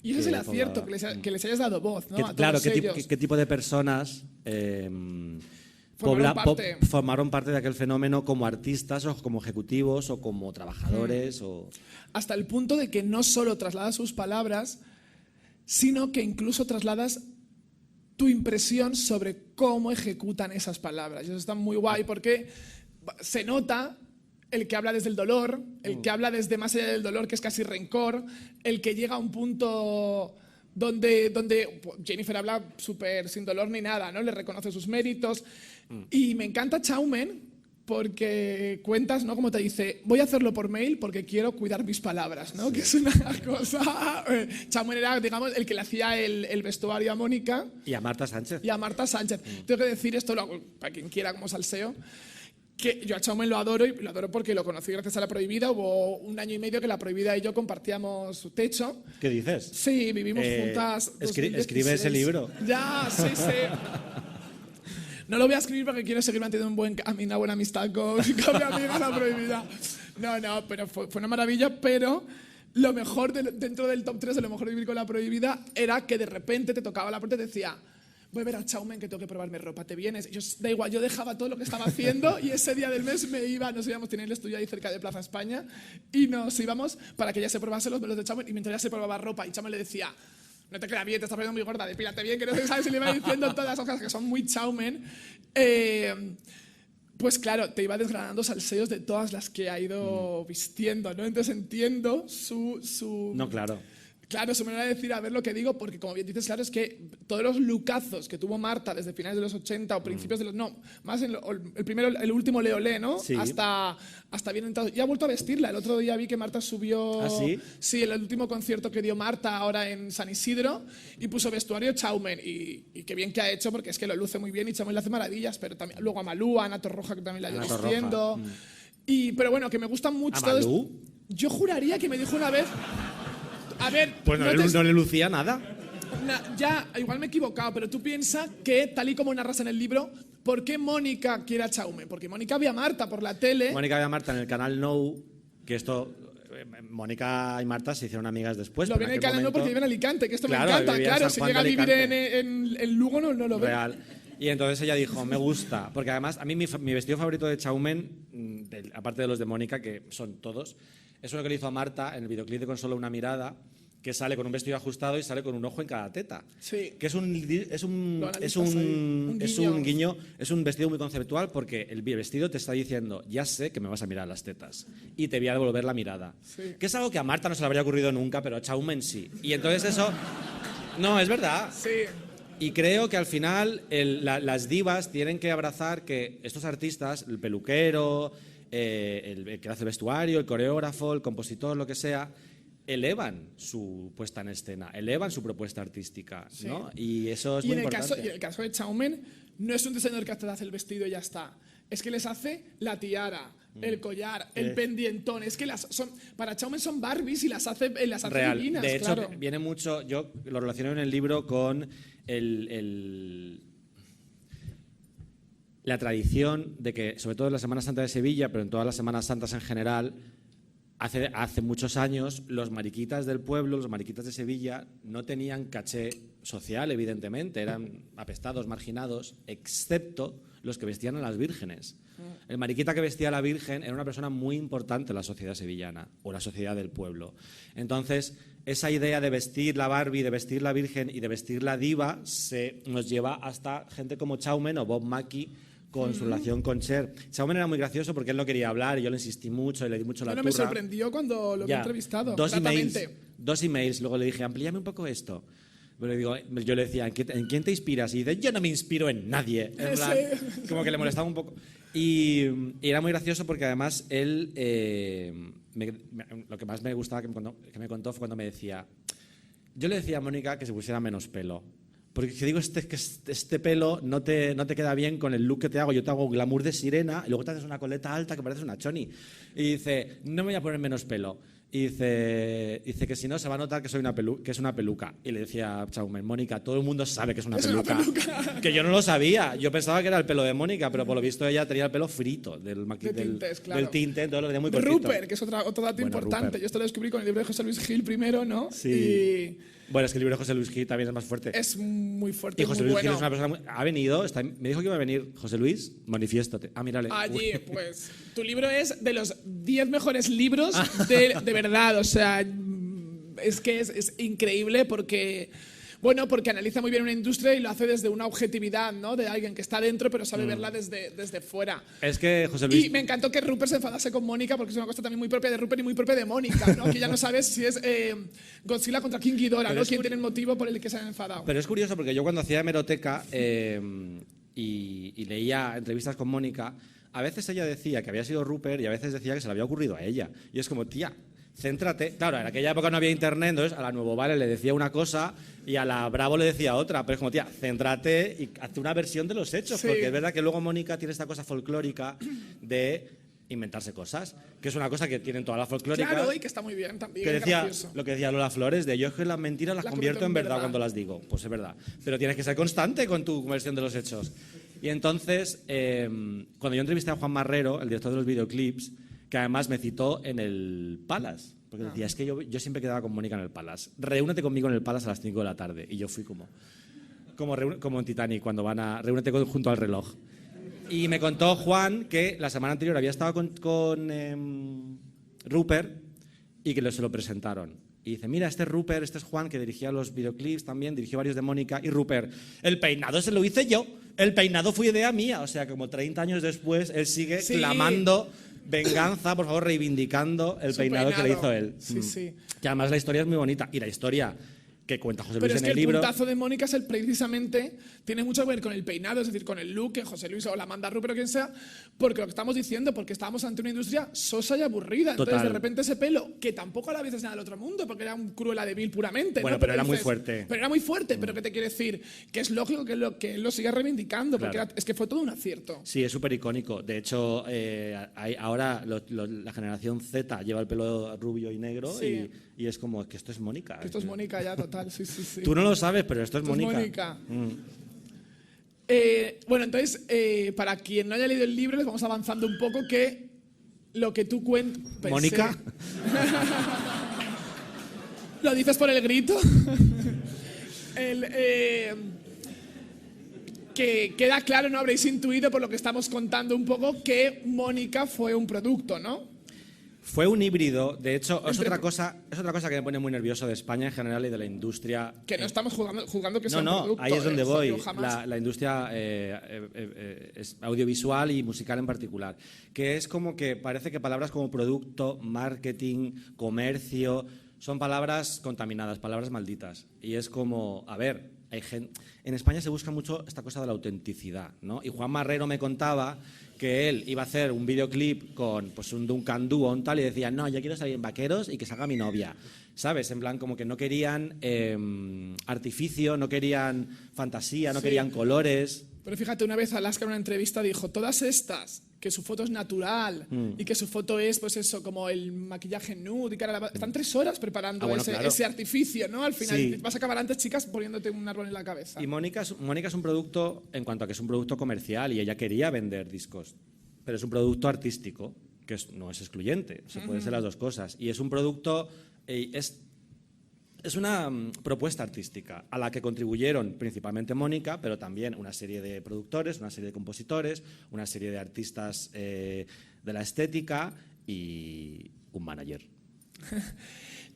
y ese es el acierto, que les hayas dado voz, ¿no? Claro, qué tipo de personas formaron parte de aquel fenómeno como artistas o como ejecutivos o como trabajadores. Hasta el punto de que no solo trasladas sus palabras, sino que incluso trasladas tu impresión sobre cómo ejecutan esas palabras. Y eso está muy guay porque se nota el que habla desde el dolor, el que habla desde más allá del dolor, que es casi rencor, el que llega a un punto donde Jennifer habla súper sin dolor ni nada, ¿no? Le reconoce sus méritos. Y me encanta Chaumen porque cuentas, ¿no? Como te dice, voy a hacerlo por mail porque quiero cuidar mis palabras, ¿no? Sí. Que es una cosa... Chaumen era, digamos, el que le hacía el vestuario a Mónica. Y a Marta Sánchez. Tengo que decir esto, para quien quiera como salseo, que yo a Chaumen lo adoro, y lo adoro porque lo conocí gracias a La Prohibida. Hubo 1 año y medio que La Prohibida y yo compartíamos su techo. ¿Qué dices? Sí, vivimos juntas. Escribe ese libro. Ya, sí. No lo voy a escribir porque quiero seguir manteniendo una buena amistad con mi amiga La Prohibida. No, pero fue una maravilla, pero lo mejor dentro del top 3 de lo mejor de vivir con La Prohibida era que de repente te tocaba la puerta y te decía, voy a ver a Chaumen que tengo que probarme ropa, ¿te vienes? Y da igual, yo dejaba todo lo que estaba haciendo y ese día del mes nos íbamos, tenía el estudio ahí cerca de Plaza España y nos íbamos para que ella se probase los velos de Chaumen y mientras ella se probaba ropa y Chaumen le decía, no te queda bien, te estás poniendo muy gorda, depílate bien, que no sabes si le iba diciendo todas esas cosas que son muy Chaumen. Pues claro, te iba desgranando salseos de todas las que ha ido vistiendo, ¿no? Entonces entiendo su... No, claro. Claro, su manera de decir, a ver lo que digo, porque como bien dices, claro, es que todos los lookazos que tuvo Marta desde finales de los 80 o principios de los... No, más el último Leolé, ¿no? Sí. Hasta bien entrado. Y ha vuelto a vestirla. El otro día vi que Marta subió... ¿Ah, sí? Sí, el último concierto que dio Marta ahora en San Isidro y puso vestuario Chaumen. Y qué bien que ha hecho, porque es que lo luce muy bien y Chaumen le hace maravillas, pero también luego a Malú, a Ana Torroja, que también la ha ido vistiendo. Pero bueno, que me gustan mucho... ¿A Malú? Yo juraría que me dijo una vez... A ver, pues no le lucía nada. Ya, igual me he equivocado, pero tú piensas que, tal y como narras en el libro, ¿por qué Mónica quiere a Chaumen? Porque Mónica ve a Marta por la tele. Mónica ve a Marta en el canal No, que esto... Mónica y Marta se hicieron amigas después. Lo ven en el canal No porque vive en Alicante, que esto claro, me encanta. Claro, si llega a vivir en Lugo no lo ve. Real. Y entonces ella dijo, me gusta, porque además a mí mi vestido favorito de Chaumen, aparte de los de Mónica, que son todos, es uno que le hizo a Marta en el videoclip de Con solo una mirada, que sale con un vestido ajustado y sale con un ojo en cada teta. Sí. Que es un guiño, es un vestido muy conceptual porque el vestido te está diciendo, ya sé que me vas a mirar las tetas y te voy a devolver la mirada. Sí. Que es algo que a Marta no se le habría ocurrido nunca, pero a Chaumen sí. Y entonces eso... No, es verdad. Sí. Y creo que al final las divas tienen que abrazar que estos artistas, el peluquero, el que hace el vestuario, el coreógrafo, el compositor, lo que sea, elevan su puesta en escena, elevan su propuesta artística, ¿no? Sí. Y eso es muy importante. Y en el caso de Chaumen, no es un diseñador que te hace el vestido y ya está. Es que les hace la tiara, el collar, el pendientón. Es que para Chaumen son Barbies y las hace real. Divinas. De hecho, claro. viene mucho, yo lo relaciono en el libro con la tradición de que, sobre todo en la Semana Santa de Sevilla, pero en todas las Semanas Santas en general, hace muchos años los mariquitas del pueblo, los mariquitas de Sevilla, no tenían caché social, evidentemente, eran apestados, marginados, excepto los que vestían a las vírgenes. El mariquita que vestía a la Virgen era una persona muy importante en la sociedad sevillana o la sociedad del pueblo. Entonces, esa idea de vestir la Barbie, de vestir la Virgen y de vestir la diva nos lleva hasta gente como Chaumen o Bob Mackie, con su relación con Cher. Chaumen era muy gracioso porque él no quería hablar y yo le insistí mucho y le di mucho la turra. Me sorprendió cuando lo había entrevistado. Dos emails, luego le dije, amplíame un poco esto. Pero yo le decía, ¿en quién te inspiras? Y dice, yo no me inspiro en nadie. En plan, como que le molestaba un poco. Y era muy gracioso porque además él, lo que más me gustaba que me contó fue cuando me decía, yo le decía a Mónica que se pusiera menos pelo. Porque digo, este pelo no te queda bien con el look que te hago. Yo te hago glamour de sirena y luego te haces una coleta alta que pareces una choni. Y dice, no me voy a poner menos pelo. Y dice que si no se va a notar que es una peluca. Y le decía a Chaumen, Mónica, todo el mundo sabe que es una peluca. Que yo no lo sabía. Yo pensaba que era el pelo de Mónica, pero por lo visto ella tenía el pelo frito del tinte, todo lo tenía muy cortito. Rupert, que es otro dato importante. Rupert. Yo esto lo descubrí con el libro de José Luis Gil primero, ¿no? Sí. Bueno, es que el libro de José Luis Gil también es más fuerte. Es muy fuerte. Y José Luis Gil es una persona ha venido, me dijo que iba a venir. José Luis, manifiéstate. Ah, mírale. Allí, pues, tu libro es de los 10 mejores libros de verdad. O sea, es que es increíble porque analiza muy bien una industria y lo hace desde una objetividad, ¿no? De alguien que está dentro pero sabe verla desde fuera. Es que José Luis... Y me encantó que Rupert se enfadase con Mónica porque es una cosa también muy propia de Rupert y muy propia de Mónica, ¿no? Que ya no sabes si es Godzilla contra King Ghidorah, ¿no? ¿Quién tiene el motivo por el que se han enfadado? Pero es curioso porque yo cuando hacía hemeroteca y leía entrevistas con Mónica, a veces ella decía que había sido Rupert y a veces decía que se le había ocurrido a ella. Y es como, tía, céntrate. Claro, en aquella época no había internet, entonces a la Nuevo Vale le decía una cosa y a la Bravo le decía otra. Pero es como, tía, céntrate y hazte una versión de los hechos. Sí. Porque es verdad que luego Mónica tiene esta cosa folclórica de inventarse cosas, que es una cosa que tienen todas las folclóricas. Claro, y que está muy bien también. Que decía, lo que decía Lola Flores, de yo es que las mentiras las convierto en verdad cuando las digo. Pues es verdad. Pero tienes que ser constante con tu versión de los hechos. Y entonces, cuando yo entrevisté a Juan Marrero, el director de los videoclips, que además me citó en el Palace, porque decía, es que yo siempre quedaba con Mónica en el Palace. Reúnete conmigo en el Palace a las 5 de la tarde. Y yo fui como en Titanic, cuando van a reúnete junto al reloj. Y me contó Juan que la semana anterior había estado con Rupert y que se lo presentaron. Y dice, mira, este es Rupert, este es Juan, que dirigía los videoclips también, dirigió varios de Mónica. Y Rupert, el peinado se lo hice yo, el peinado fue idea mía. O sea, como 30 años después, él sigue clamando venganza, por favor, reivindicando el peinado que le hizo él. Sí. Que además la historia es muy bonita. Y la historia que cuenta José Luis en el libro... Pero es que el puntazo de Mónica es precisamente, tiene mucho que ver con el peinado, es decir, con el look que José Luis o la manda Rupert o quien sea, porque lo que estamos diciendo, porque estábamos ante una industria sosa y aburrida. Total. Entonces, de repente ese pelo, que tampoco a la vez es nada del otro mundo, porque era un Cruella de Vil puramente. Bueno, ¿no? pero era muy fuerte. Pero era muy fuerte, pero ¿qué te quiere decir? Que es lógico que él lo siga reivindicando, porque es que fue todo un acierto. Sí, es súper icónico. De hecho, ahora la generación Z lleva el pelo rubio y negro y es como que esto es Mónica. Que esto es Mónica ya, total, sí. Tú no lo sabes, pero esto es Mónica. Mónica. Bueno, entonces, para quien no haya leído el libro, les vamos avanzando un poco que lo que tú cuentas... ¿Mónica? ¿Lo dices por el grito? Que queda claro, no habréis intuido por lo que estamos contando un poco, que Mónica fue un producto, ¿no? Fue un híbrido, de hecho, es otra cosa que me pone muy nervioso de España en general y de la industria. Que no estamos juzgando que sea un producto. Ahí es donde voy. La industria es audiovisual y musical en particular. Que es como que parece que palabras como producto, marketing, comercio, son palabras contaminadas, palabras malditas. Y es como, a ver, en España se busca mucho esta cosa de la autenticidad, ¿no? Y Juan Marrero me contaba que él iba a hacer un videoclip con pues, un Duncan Du o un tal y decía, no, yo quiero salir en vaqueros y que salga mi novia, ¿sabes? En plan, como que no querían artificio, no querían fantasía, no querían colores. Pero fíjate, una vez Alaska en una entrevista dijo, todas estas, que su foto es natural y que su foto es, pues eso, como el maquillaje nude y cara, están 3 horas preparando ese artificio, ¿no? Al final vas a acabar antes, chicas, poniéndote un árbol en la cabeza. Y Mónica es un producto, en cuanto a que es un producto comercial y ella quería vender discos, pero es un producto artístico, que no es excluyente, o sea, pueden ser las dos cosas. Y es un producto, es una propuesta artística a la que contribuyeron principalmente Mónica, pero también una serie de productores, una serie de compositores, una serie de artistas de la estética y un manager.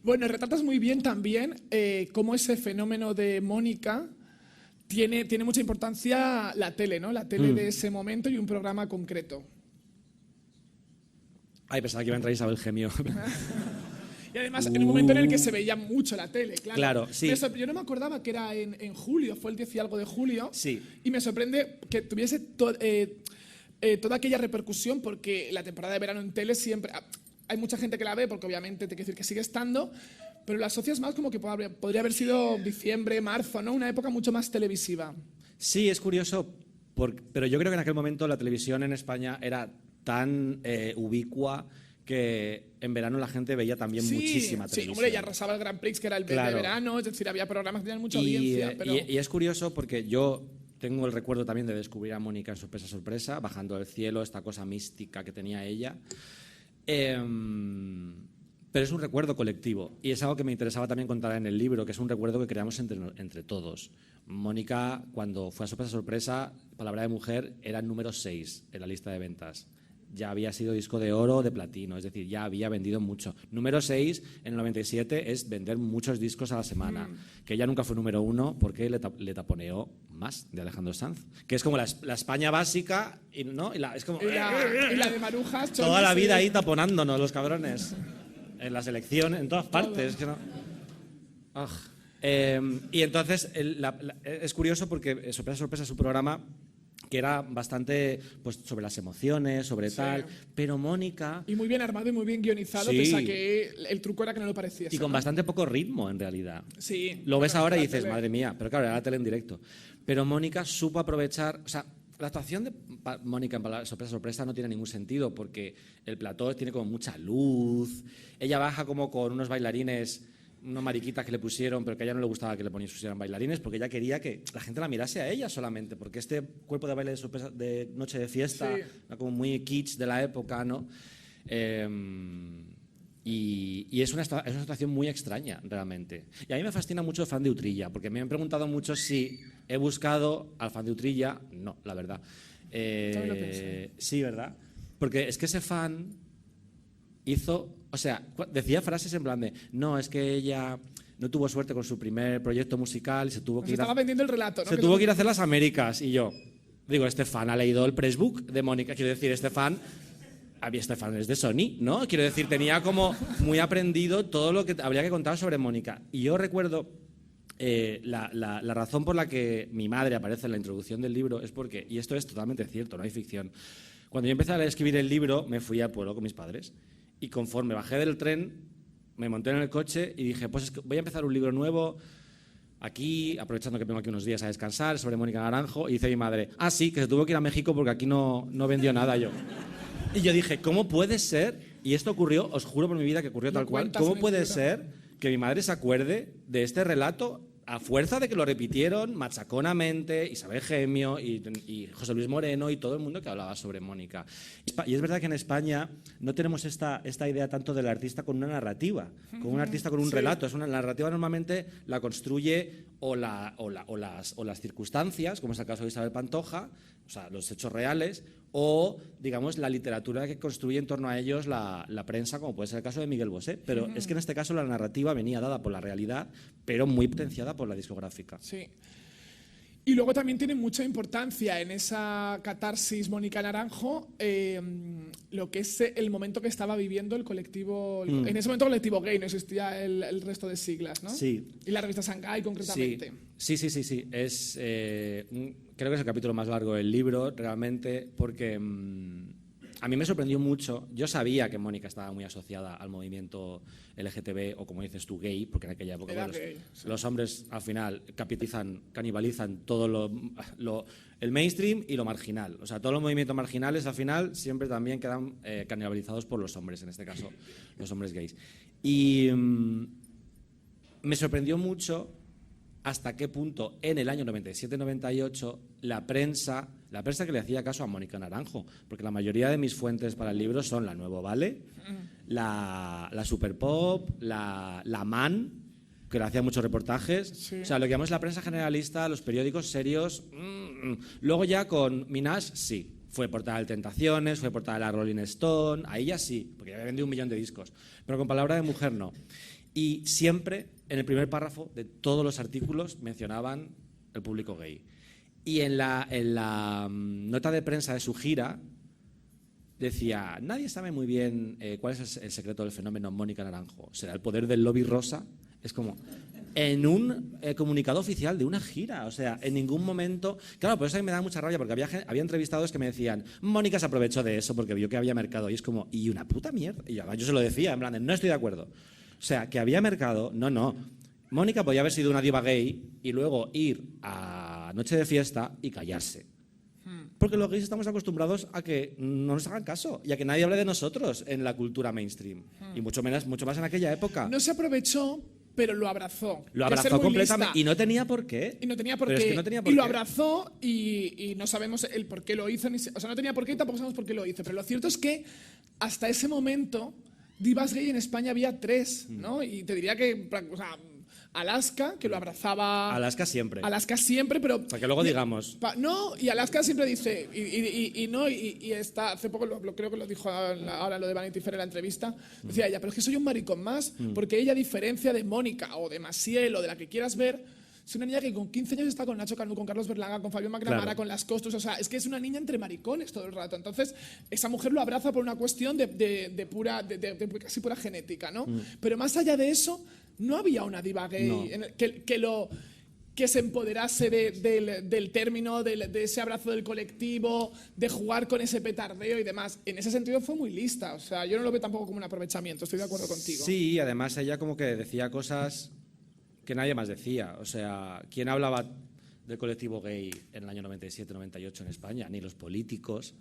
Bueno, retratas muy bien también cómo ese fenómeno de Mónica tiene mucha importancia la tele, ¿no? La tele de ese momento y un programa concreto. Ay, pensaba que iba a entrar Isabel Gemio. Y además, en un momento en el que se veía mucho la tele, claro. Claro, sí. Yo no me acordaba que era en julio, fue el 10 y algo de julio. Sí. Y me sorprende que tuviese toda aquella repercusión, porque la temporada de verano en tele siempre... Hay mucha gente que la ve, porque obviamente te quiero decir que sigue estando, pero la asocias más como que podría haber sido diciembre, marzo, ¿no? Una época mucho más televisiva. Sí, es curioso, pero yo creo que en aquel momento la televisión en España era tan ubicua que en verano la gente veía también muchísima televisión. Sí, hombre, ya arrasaba el Grand Prix, que era el de verano, es decir, había programas que tenían mucha audiencia. Y es curioso porque yo tengo el recuerdo también de descubrir a Mónica en Sorpresa, Sorpresa, bajando del cielo, esta cosa mística que tenía ella. Pero es un recuerdo colectivo y es algo que me interesaba también contar en el libro, que es un recuerdo que creamos entre todos. Mónica, cuando fue a Sorpresa, Sorpresa, Palabra de Mujer era el número 6 en la lista de ventas. Ya había sido disco de oro o de platino, es decir, ya había vendido mucho. Número 6 en el 97 es vender muchos discos a la semana, que ella nunca fue número 1 porque le taponeó Más, de Alejandro Sanz, que es como la España básica, ¿no? Es como, y la de Marujas. Toda la vida ahí taponándonos, los cabrones. En la selección, en todas partes. Que no. Y entonces, es curioso porque Sorpresa, Sorpresa es un programa que era bastante pues, sobre las emociones, sobre tal, pero Mónica... Y muy bien armado y muy bien guionizado, pese a que el truco era que no lo pareciese. Y con bastante poco ritmo, en realidad. Sí. Lo ves ahora y dices, madre mía, pero claro, era la tele en directo. Pero Mónica supo aprovechar... O sea, la actuación de Mónica en Sorpresa, Sorpresa no tiene ningún sentido, porque el plató tiene como mucha luz, ella baja como con unos bailarines... unas mariquitas que le pusieron, pero que a ella no le gustaba que le pusieran bailarines, porque ella quería que la gente la mirase a ella solamente, porque este cuerpo de baile de sorpresa, de noche de fiesta, era como muy kitsch de la época, ¿no? Y es una situación muy extraña, realmente. Y a mí me fascina mucho el fan de Utrilla, porque me han preguntado mucho si he buscado al fan de Utrilla. No, la verdad. Sí, ¿verdad? Porque es que ese fan hizo... O sea, decía frases en plan de, no, es que ella no tuvo suerte con su primer proyecto musical y se tuvo que ir estaba vendiendo el relato, ¿no? Se tuvo que ir a hacer las Américas. Y yo, digo, este fan ha leído el pressbook de Mónica. Quiero decir, este fan es de Sony, ¿no? Quiero decir, tenía como muy aprendido todo lo que habría que contar sobre Mónica. Y yo recuerdo la razón por la que mi madre aparece en la introducción del libro es porque, y esto es totalmente cierto, no hay ficción, cuando yo empecé a escribir el libro me fui al pueblo con mis padres. Y conforme bajé del tren, me monté en el coche y dije, pues es que voy a empezar un libro nuevo aquí, aprovechando que vengo aquí unos días a descansar, sobre Mónica Naranjo. Y dice mi madre, sí, que se tuvo que ir a México porque aquí no vendió nada yo. Y yo dije, ¿cómo puede ser? Y esto ocurrió, os juro por mi vida que ocurrió tal cual. ¿Cómo puede ser que mi madre se acuerde de este relato a fuerza de que lo repitieron machaconamente Isabel Gemio y José Luis Moreno y todo el mundo que hablaba sobre Mónica? Y es verdad que en España no tenemos esta idea tanto del artista con una narrativa, con un artista con un relato. La narrativa normalmente la construye o las circunstancias, como es el caso de Isabel Pantoja, o sea, los hechos reales, o, digamos, la literatura que construye en torno a ellos la prensa, como puede ser el caso de Miguel Bosé. Pero es que en este caso la narrativa venía dada por la realidad, pero muy potenciada por la discográfica. Sí. Y luego también tiene mucha importancia en esa catarsis Mónica Naranjo lo que es el momento que estaba viviendo el colectivo, en ese momento colectivo gay, no existía el resto de siglas, ¿no? Sí. Y la revista Shanghái concretamente. Sí. Es, creo que es el capítulo más largo del libro, realmente, porque a mí me sorprendió mucho. Yo sabía que Mónica estaba muy asociada al movimiento LGTB, o como dices tú, gay, porque en aquella época los hombres al final canibalizan todo el mainstream y lo marginal. O sea, todos los movimientos marginales al final siempre también quedan canibalizados por los hombres, en este caso los hombres gays. Y me sorprendió mucho hasta qué punto en el año 97-98 la prensa que le hacía caso a Mónica Naranjo, porque la mayoría de mis fuentes para el libro son la Nuevo Vale, la Super Pop, la Man, que le hacía muchos reportajes, o sea, lo que llamamos la prensa generalista, los periódicos serios. Luego ya con Minaj, sí, fue portada del Tentaciones, fue portada de la Rolling Stone, ahí ya sí, porque ya había vendido 1 millón de discos, pero con Palabra de Mujer no. Y siempre, en el primer párrafo de todos los artículos, mencionaban el público gay. Y en la nota de prensa de su gira decía, nadie sabe muy bien cuál es el secreto del fenómeno Mónica Naranjo. ¿Será el poder del lobby rosa? Es como, en un comunicado oficial de una gira. O sea, en ningún momento... Claro, por eso a mí me da mucha rabia, porque había entrevistados que me decían, Mónica se aprovechó de eso porque vio que había mercado. Y es como, y una puta mierda. Y yo se lo decía, en plan, no estoy de acuerdo. O sea, que había mercado, no. Mónica podía haber sido una diva gay y luego ir a noche de fiesta y callarse. Porque los gays estamos acostumbrados a que no nos hagan caso y a que nadie hable de nosotros en la cultura mainstream. Y mucho más en aquella época. No se aprovechó, pero lo abrazó. Lo abrazó completamente. Y no tenía por qué. Y no tenía por qué. Es que no tenía por y lo qué. abrazó y no sabemos el por qué lo hizo. O sea, no tenía por qué y tampoco sabemos por qué lo hizo. Pero lo cierto es que hasta ese momento, divas gay en España había 3, ¿no? Y te diría que... O sea, Alaska, que lo abrazaba... Alaska siempre, pero... Para que luego digamos... No, y Alaska siempre dice... Y está... Hace poco creo que lo dijo ahora lo de Vanity Fair en la entrevista. Decía ella, pero es que soy un maricón más, porque ella, a diferencia de Mónica o de Maciel o de la que quieras ver, es una niña que con 15 años está con Nacho Cano, con Carlos Berlanga, con Fabio McNamara, Claro. con Las Costas. O sea, es que es una niña entre maricones todo el rato. Entonces, esa mujer lo abraza por una cuestión de casi pura genética, ¿no? Pero más allá de eso, no había una diva gay que se empoderase del término, de ese abrazo del colectivo, de jugar con ese petardeo y demás. En ese sentido fue muy lista. O sea, yo no lo veo tampoco como un aprovechamiento. Estoy de acuerdo contigo. Sí, además ella como que decía cosas que nadie más decía. O sea, ¿quién hablaba del colectivo gay en el año 97, 98 en España? Ni los políticos.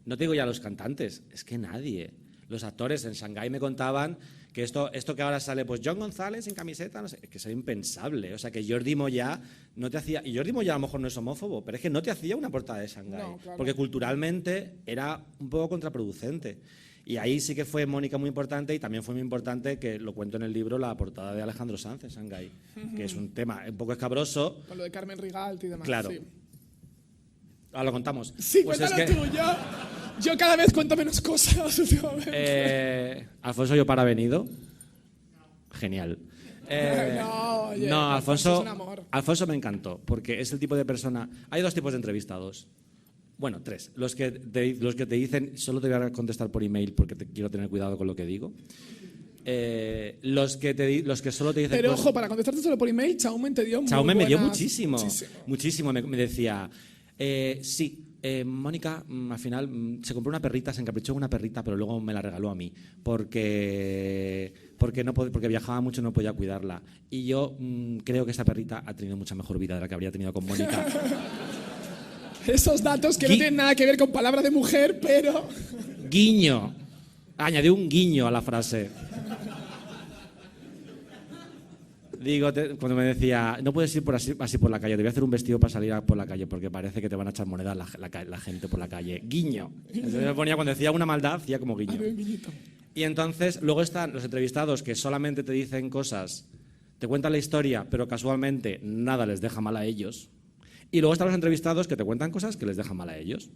No te digo ya los cantantes, es que nadie. Los actores en Shanghái me contaban que esto que ahora sale, pues John González en camiseta, no sé, que es impensable. O sea, que Jordi Moya no te hacía... Y Jordi Moya a lo mejor no es homófobo, pero es que no te hacía una portada de Shanghái. No, claro. Porque culturalmente era un poco contraproducente. Y ahí sí que fue Mónica muy importante, y también fue muy importante, que lo cuento en el libro, la portada de Alejandro Sanz en Shanghái, que es un tema un poco escabroso. Con lo de Carmen Rigalt y demás. Claro. Sí. Ahora lo contamos. Sí, Pues cuéntalo tú. Yo cada vez cuento menos cosas últimamente. Alfonso Llopart ha venido. Genial. No, oye, no, Alfonso es un amor. Alfonso me encantó, porque es el tipo de persona... Hay 2 tipos de entrevistados. Bueno, 3. Los que te dicen, solo te voy a contestar por email porque quiero tener cuidado con lo que digo. Los que solo te dicen... Pero ojo, para contestarte solo por email, Chaumen te dio Chaumen me dio buenas... muchísimo. Me decía, sí, Mónica al final se compró una perrita, se encaprichó en una perrita, pero luego me la regaló a mí porque viajaba mucho y no podía cuidarla. Y yo creo que esa perrita ha tenido mucha mejor vida de la que habría tenido con Mónica. Esos datos que no tienen nada que ver con palabra de mujer, pero... Guiño. Añadió un guiño a la frase. Digo, cuando me decía, no puedes ir así por la calle, te voy a hacer un vestido para salir por la calle porque parece que te van a echar monedas la gente por la calle. Guiño. Entonces me ponía, cuando decía una maldad, hacía como guiño. Y entonces luego están los entrevistados que solamente te dicen cosas, te cuentan la historia, pero casualmente nada les deja mal a ellos. Y luego están los entrevistados que te cuentan cosas que les dejan mal a ellos.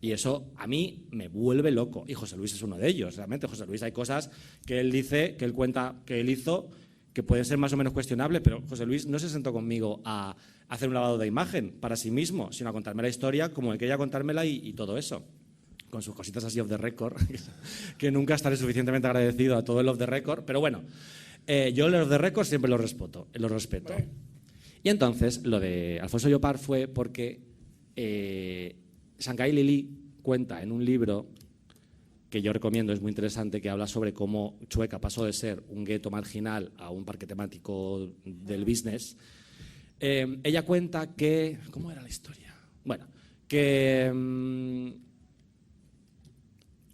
Y eso a mí me vuelve loco. Y José Luis es uno de ellos. Realmente, José Luis, hay cosas que él dice, que él cuenta, que él hizo, que pueden ser más o menos cuestionables, pero José Luis no se sentó conmigo a hacer un lavado de imagen para sí mismo, sino a contarme la historia como él quería contármela y todo eso. Con sus cositas así off the record, que nunca estaré suficientemente agradecido a todo el off the record. Pero bueno, yo el off the record siempre lo respeto. Y entonces, lo de Alfonso Llopart fue porque Shanghái Lili cuenta en un libro que yo recomiendo, es muy interesante, que habla sobre cómo Chueca pasó de ser un gueto marginal a un parque temático del business. Ella cuenta que... ¿Cómo era la historia? Bueno, que...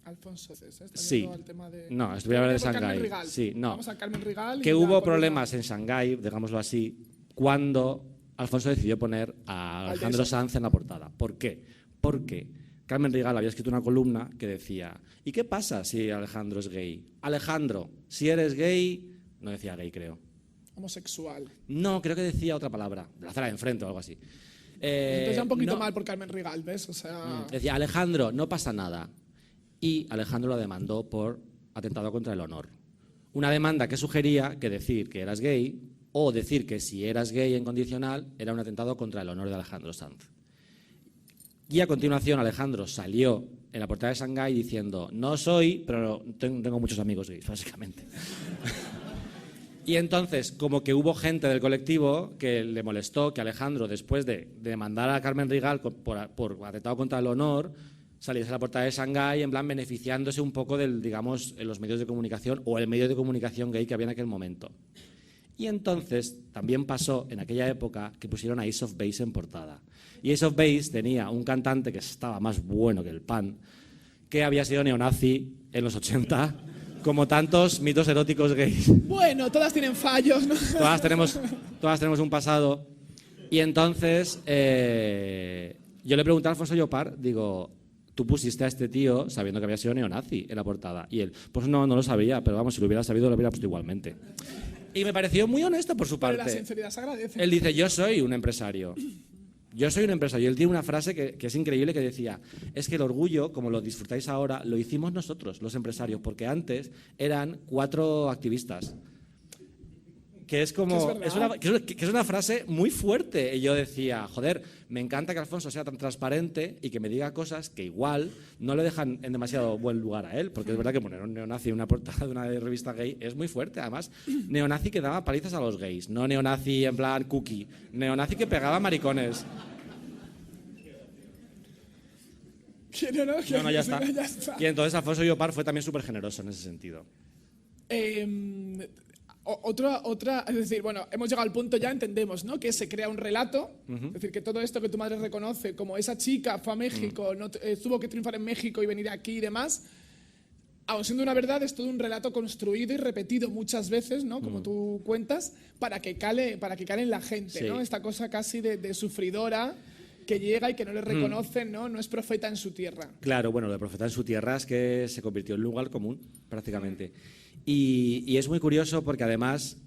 Alfonso, sí. Al tema de... No, estoy hablando de Shanghái. Sí, no. Vamos a Carmen Rigal. Que hubo problemas en Shanghái, digámoslo así, cuando Alfonso decidió poner a Alejandro Sanz en la portada. ¿Por qué? Porque Carmen Rigal había escrito una columna que decía, ¿y qué pasa si Alejandro es gay? Alejandro, si eres gay... No decía gay, creo. Homosexual. No, creo que decía otra palabra. La acera de enfrente o algo así. Entonces ya un poquito mal por Carmen Rigal, ¿ves? O sea... Decía, Alejandro, no pasa nada. Y Alejandro la demandó por atentado contra el honor. Una demanda que sugería que decir que eras gay o decir que si eras gay en condicional era un atentado contra el honor de Alejandro Sanz. Y a continuación Alejandro salió en la portada de Shanghái diciendo: no soy, pero tengo muchos amigos gays, básicamente. Y entonces, como que hubo gente del colectivo que le molestó que Alejandro, después de demandar a Carmen Rigal por atentado contra el honor, saliese a la portada de Shanghái, en plan beneficiándose un poco del, digamos, en los medios de comunicación o el medio de comunicación gay que había en aquel momento. Y entonces también pasó en aquella época que pusieron a Ace of Base en portada. Y Ace of Base tenía un cantante que estaba más bueno que el pan, que había sido neonazi en los 80, como tantos mitos eróticos gays. Bueno, todas tienen fallos, ¿no? Todas tenemos un pasado. Y entonces yo le pregunté a Alfonso Llopart, digo, tú pusiste a este tío sabiendo que había sido neonazi en la portada. Y él, pues no lo sabía, pero vamos, si lo hubiera sabido lo hubiera puesto igualmente. Y me pareció muy honesto por su parte. Pero la sinceridad se agradece. Él dice, yo soy un empresario. Yo soy un empresario. Él tiene una frase que es increíble, que decía: es que el orgullo, como lo disfrutáis ahora, lo hicimos nosotros, los empresarios, porque antes eran 4 activistas. Que es como, que es una frase muy fuerte. Y yo decía, joder, me encanta que Alfonso sea tan transparente y que me diga cosas que igual no le dejan en demasiado buen lugar a él, porque es verdad que poner un neonazi en una portada de una revista gay es muy fuerte. Además, neonazi que daba palizas a los gays, no neonazi en plan cookie, neonazi que pegaba maricones. No, ya está. Y entonces Alfonso Llopart fue también súper generoso en ese sentido. Otra, es decir, bueno, hemos llegado al punto, ya entendemos, ¿no? Que se crea un relato, es decir, que todo esto que tu madre reconoce, como esa chica fue a México, tuvo que triunfar en México y venir aquí y demás, aun siendo una verdad, es todo un relato construido y repetido muchas veces, ¿no? Como tú cuentas, para que cale en la gente, sí. ¿No? Esta cosa casi de sufridora que llega y que no le reconocen, ¿no? No es profeta en su tierra. Claro, bueno, lo de profeta en su tierra es que se convirtió en lugar común, prácticamente. Y es muy curioso porque además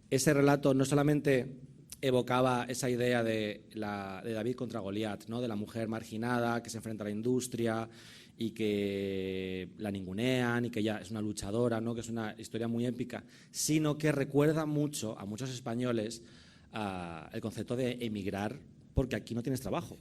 ese relato no solamente evocaba esa idea de David contra Goliat, ¿no? De la mujer marginada que se enfrenta a la industria y que la ningunean y que ella es una luchadora, ¿no? Que es una historia muy épica, sino que recuerda mucho a muchos españoles el concepto de emigrar porque aquí no tienes trabajo.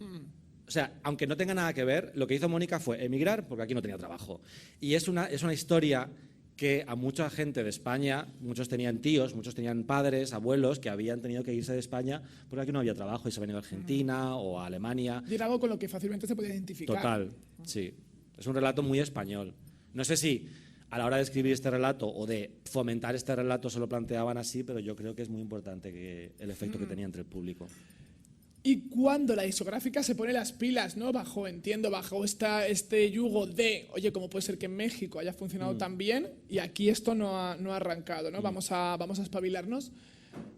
O sea, aunque no tenga nada que ver, lo que hizo Mónica fue emigrar porque aquí no tenía trabajo. Y es una historia que a mucha gente de España, muchos tenían tíos, muchos tenían padres, abuelos, que habían tenido que irse de España porque aquí no había trabajo y se venían a Argentina o a Alemania. Y era algo con lo que fácilmente se podía identificar. Total, sí. Es un relato muy español. No sé si a la hora de escribir este relato o de fomentar este relato se lo planteaban así, pero yo creo que es muy importante el efecto que tenía entre el público. Y cuando la discográfica se pone las pilas, ¿no? Bajo este yugo de, oye, ¿cómo puede ser que en México haya funcionado tan bien y aquí esto no ha arrancado, ¿no? Vamos a espabilarnos.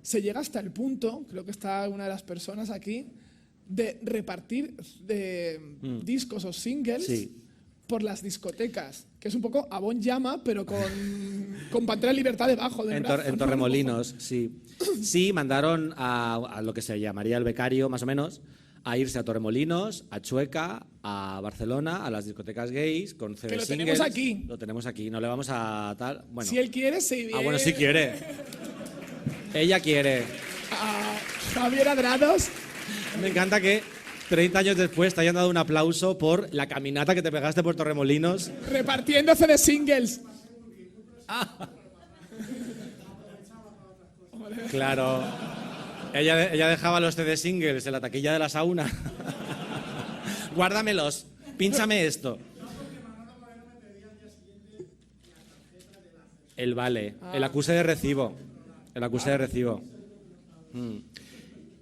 Se llega hasta el punto, creo que está una de las personas aquí, de repartir discos o singles por las discotecas, que es un poco a Bon Llama, pero con Pantera Libertad debajo del brazo. En Torremolinos, sí. Sí, mandaron a lo que se llamaría el becario, más o menos, a irse a Torremolinos, a Chueca, a Barcelona, a las discotecas gays, con CD singles. Que lo tenemos aquí. Lo tenemos aquí, no le vamos a tal... Bueno. Si él quiere, sí. Ah, bueno, sí quiere. Ella quiere. Javier Adrados. Me encanta que 30 años después te hayan dado un aplauso por la caminata que te pegaste por Torremolinos. Repartiendo CD singles. Claro. Ella dejaba los CD singles en la taquilla de la sauna. Guárdamelos. Pínchame esto. El vale. El acuse de recibo.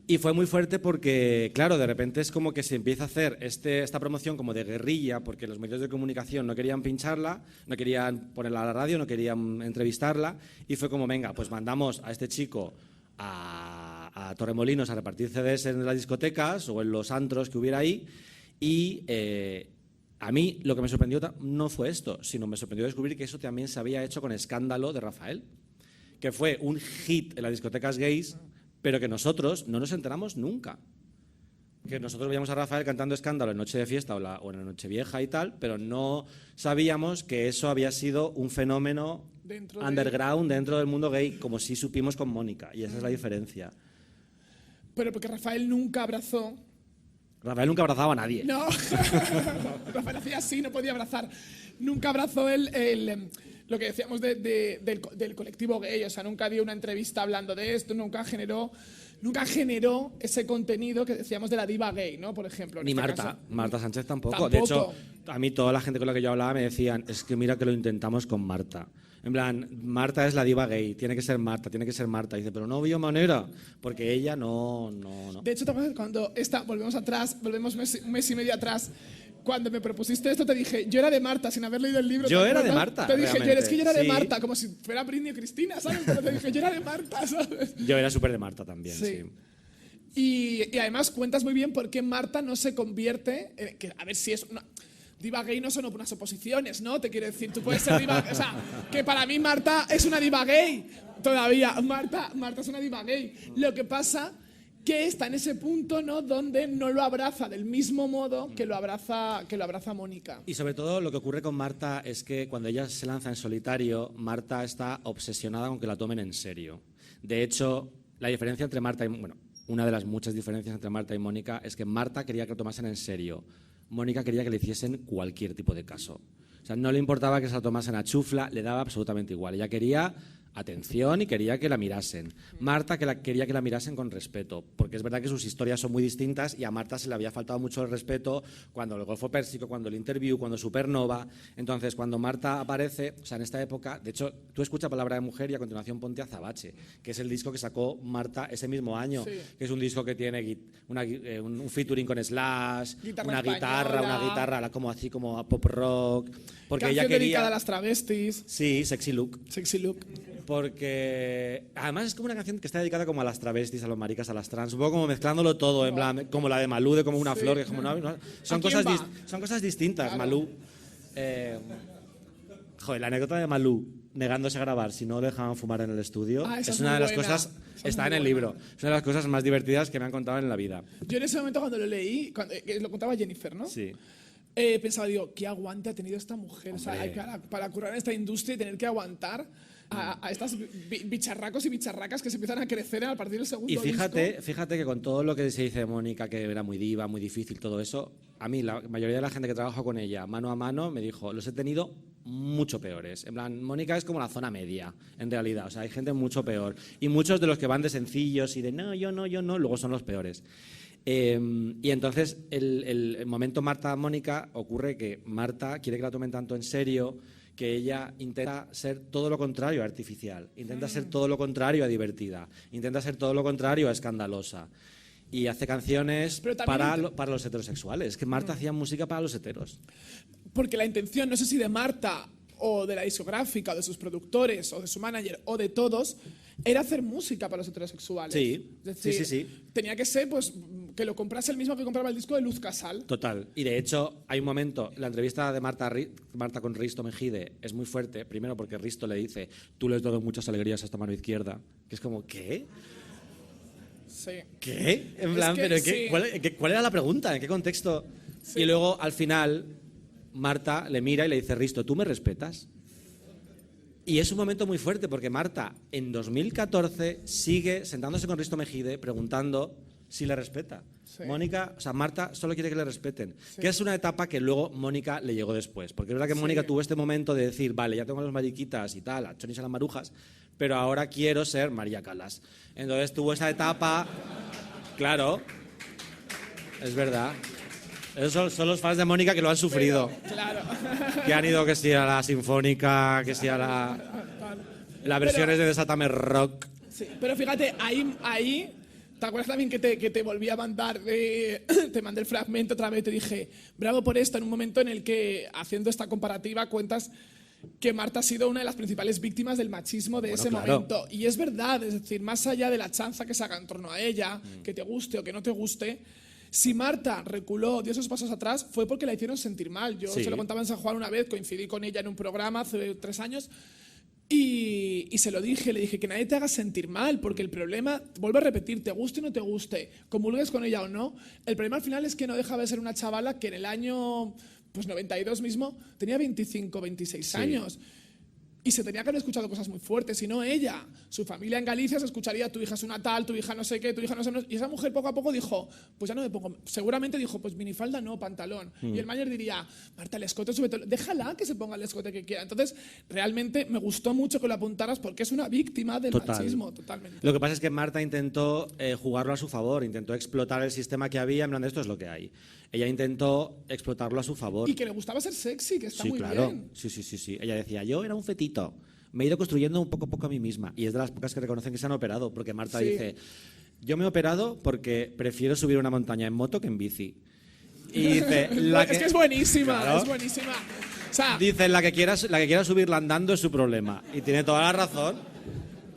Y fue muy fuerte porque, claro, de repente es como que se empieza a hacer esta promoción como de guerrilla, porque los medios de comunicación no querían pincharla, no querían ponerla a la radio, no querían entrevistarla, y fue como, venga, pues mandamos a este chico a Torremolinos a repartir CDs en las discotecas o en los antros que hubiera ahí, y a mí lo que me sorprendió no fue esto, sino me sorprendió descubrir que eso también se había hecho con Escándalo de Rafael, que fue un hit en las discotecas gays, pero que nosotros no nos enteramos nunca. que nosotros veíamos a Rafael cantando Escándalo en Noche de Fiesta o en la Nochevieja y tal, pero no sabíamos que eso había sido un fenómeno underground dentro del mundo gay, como sí supimos con Mónica, y esa es la diferencia. Pero porque Rafael nunca abrazó... Rafael nunca abrazaba a nadie. No, Rafael hacía así, no podía abrazar. Nunca abrazó lo que decíamos del colectivo gay, o sea, nunca dio una entrevista hablando de esto, nunca generó ese contenido que decíamos de la diva gay, ¿no? Por ejemplo. Ni Marta. Marta Sánchez tampoco. De hecho, a mí toda la gente con la que yo hablaba me decían, es que mira que lo intentamos con Marta. En plan, Marta es la diva gay, tiene que ser Marta, tiene que ser Marta. Y dice, pero no vio manera, porque ella no. De hecho, cuando volvemos un mes y medio atrás, cuando me propusiste esto, te dije, yo era de Marta, sin haber leído el libro. Yo era de Marta. Te dije, es que yo era de Marta, como si fuera Britney o Cristina, ¿sabes? Pero te dije, yo era de Marta, ¿sabes? Yo era súper de Marta también, sí. Y además cuentas muy bien por qué Marta no se convierte, a ver si es una... Diva gay no son unas oposiciones, ¿no? Te quiero decir, tú puedes ser diva... O sea, que para mí Marta es una diva gay. Todavía, Marta es una diva gay. Lo que pasa que está en ese punto, ¿no? Donde no lo abraza del mismo modo que lo abraza Mónica. Y sobre todo lo que ocurre con Marta es que cuando ella se lanza en solitario, Marta está obsesionada con que la tomen en serio. De hecho, la diferencia entre Marta y... Bueno, una de las muchas diferencias entre Marta y Mónica es que Marta quería que lo tomasen en serio. Mónica quería que le hiciesen cualquier tipo de caso. O sea, no le importaba que se la tomasen a chufla, le daba absolutamente igual. Ella quería atención y quería que la mirasen. Marta quería que la mirasen con respeto, porque es verdad que sus historias son muy distintas y a Marta se le había faltado mucho el respeto cuando el Golfo Pérsico, cuando el Interview, cuando Supernova. Entonces, cuando Marta aparece, o sea, en esta época, de hecho, tú escuchas Palabra de Mujer y a continuación ponte Azabache, que es el disco que sacó Marta ese mismo año, que es un disco que tiene un featuring con Slash, una guitarra como así como a pop rock, porque canción ella quería dedicada a las travestis. Sí, Sexy Look. Porque además es como una canción que está dedicada como a las travestis, a los maricas, a las trans, un poco como mezclándolo todo, en plan, como la de Malú, de como una flor, que es como son cosas distintas, claro. Malú. La anécdota de Malú negándose a grabar si no le dejaban fumar en el estudio es una de las cosas, está en el libro, es una de las cosas más divertidas que me han contado en la vida. Yo en ese momento cuando lo leí, lo contaba Jennifer, ¿no? Sí. Pensaba, digo, ¿qué aguante ha tenido esta mujer? Hombre. O sea, para currar en esta industria y tener que aguantar a estas bicharracos y bicharracas que se empiezan a crecer a partir del segundo disco. Y fíjate que con todo lo que se dice de Mónica, que era muy diva, muy difícil, todo eso, a mí la mayoría de la gente que trabajó con ella mano a mano me dijo, los he tenido mucho peores. En plan, Mónica es como la zona media, en realidad. O sea, hay gente mucho peor. Y muchos de los que van de sencillos y de no, yo no, luego son los peores. Y entonces el momento Marta-Mónica ocurre que Marta quiere que la tomen tanto en serio que ella intenta ser todo lo contrario a artificial, intenta ser todo lo contrario a divertida, intenta ser todo lo contrario a escandalosa. Y hace canciones para los heterosexuales. Es que Marta hacía música para los heteros. Porque la intención, no sé si de Marta o de la discográfica o de sus productores o de su manager o de todos, era hacer música para los heterosexuales. Sí, es decir, sí. Tenía que ser pues que lo comprase el mismo que compraba el disco de Luz Casal. Total. Y de hecho, hay un momento, la entrevista de Marta con Risto Mejide es muy fuerte, primero porque Risto le dice, tú le has dado muchas alegrías a esta mano izquierda, que es como, ¿qué? Sí. ¿Qué? En plan, pero sí. ¿Cuál era la pregunta? ¿En qué contexto? Sí. Y luego, al final, Marta le mira y le dice, Risto, ¿tú me respetas? Y es un momento muy fuerte porque Marta, en 2014, sigue sentándose con Risto Mejide preguntando si le respeta. Sí. Marta solo quiere que le respeten. Sí. Que es una etapa que luego Mónica le llegó después. Porque es verdad que Mónica tuvo este momento de decir, vale, ya tengo a los mariquitas y tal, a Chonis y a las marujas, pero ahora quiero ser María Calas. Entonces tuvo esa etapa, claro, es verdad. Esos son los fans de Mónica que lo han sufrido. Pero, claro. Que han ido que sí a la Sinfónica, que sí a las versiones de Desátame Rock. Sí, pero fíjate, ahí ¿te acuerdas también que te volví a mandar, te mandé el fragmento otra vez, te dije, bravo por esto, en un momento en el que, haciendo esta comparativa, cuentas que Marta ha sido una de las principales víctimas del machismo de ese momento. Y es verdad, es decir, más allá de la chanza que se haga en torno a ella, que te guste o que no te guste, si Marta reculó, dio esos pasos atrás, fue porque la hicieron sentir mal. Yo se lo contaba en San Juan una vez, coincidí con ella en un programa hace 3 años, Y se lo dije, le dije que nadie te haga sentir mal, porque el problema, vuelvo a repetir, te guste o no te guste, comulgues con ella o no, el problema al final es que no dejaba de ser una chavala que en el año 92 mismo tenía 25, 26 años. Y se tenía que haber escuchado cosas muy fuertes, y no ella. Su familia en Galicia se escucharía: tu hija es una tal, tu hija no sé qué, tu hija no sé qué. Y esa mujer poco a poco dijo: pues ya no me pongo. Seguramente dijo: pues minifalda no, pantalón. Y el manager diría: Marta, el escote, súbete, déjala que se ponga el escote que quiera. Entonces, realmente me gustó mucho que lo apuntaras, porque es una víctima del machismo, totalmente. Lo que pasa es que Marta intentó jugarlo a su favor, intentó explotar el sistema que había, en plan de esto es lo que hay. Ella intentó explotarlo a su favor. Y que le gustaba ser sexy, que está muy claro. bien. Sí. Ella decía: yo era un fetito. Me he ido construyendo un poco a poco a mí misma. Y es de las pocas que reconocen que se han operado. Porque Marta dice: yo me he operado porque prefiero subir una montaña en moto que en bici. Y dice... es que es buenísima, claro. Es buenísima. O sea, dice: la que quiera subirla andando es su problema. Y tiene toda la razón.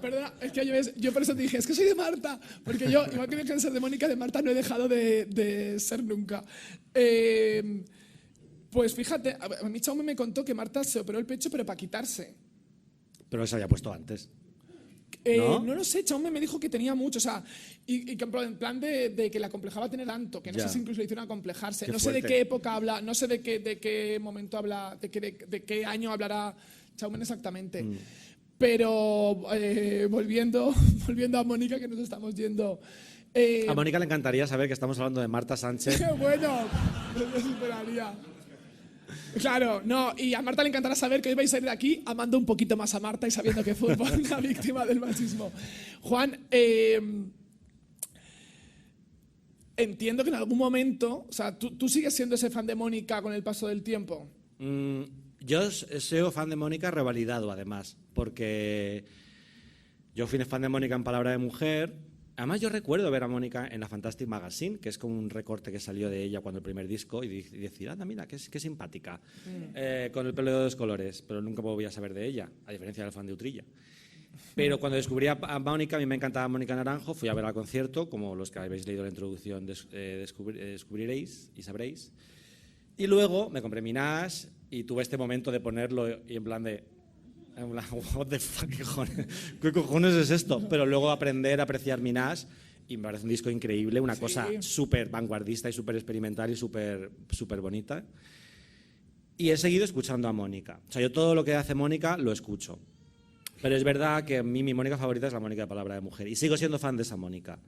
Perdona, es que yo por eso te dije: es que soy de Marta. Porque yo, igual que dejé de ser de Mónica, de Marta no he dejado de ser nunca. Pues fíjate, a mí Chaume me contó que Marta se operó el pecho, pero para quitarse. Pero se había puesto antes. No lo sé, Chaume me dijo que tenía mucho, o sea, y que en plan de que la acomplejaba tener tanto, que no sé si incluso le hicieron acomplejarse. No sé de qué época habla, no sé de qué momento habla, de qué año hablará Chaume exactamente. Pero volviendo a Mónica, que nos estamos yendo. A Mónica le encantaría saber que estamos hablando de Marta Sánchez. Bueno, no me superaría. Claro, no, y a Marta le encantará saber que hoy vais a ir de aquí amando un poquito más a Marta y sabiendo que fue una víctima del machismo. Juan, entiendo que en algún momento, o sea, ¿tú sigues siendo ese fan de Mónica con el paso del tiempo? Yo soy fan de Mónica revalidado, además, porque yo fui fan de Mónica en Palabra de Mujer. Además, yo recuerdo ver a Mónica en la Fantastic Magazine, que es como un recorte que salió de ella cuando el primer disco, y decir: anda, mira, qué simpática, con el pelo de dos colores, pero nunca volví a saber de ella, a diferencia del fan de Utrilla. Pero cuando descubrí a Mónica, a mí me encantaba Mónica Naranjo, fui a ver al concierto, como los que habéis leído la introducción descubriréis y sabréis. Y luego me compré Minaj y tuve este momento de ponerlo y en plan de... what the fuck, ¿qué cojones es esto? Pero luego aprender a apreciar Minaj, y me parece un disco increíble, una cosa súper vanguardista y súper experimental y súper bonita. Y he seguido escuchando a Mónica. O sea, yo todo lo que hace Mónica lo escucho. Pero es verdad que a mí mi Mónica favorita es la Mónica de Palabra de Mujer. Y sigo siendo fan de esa Mónica.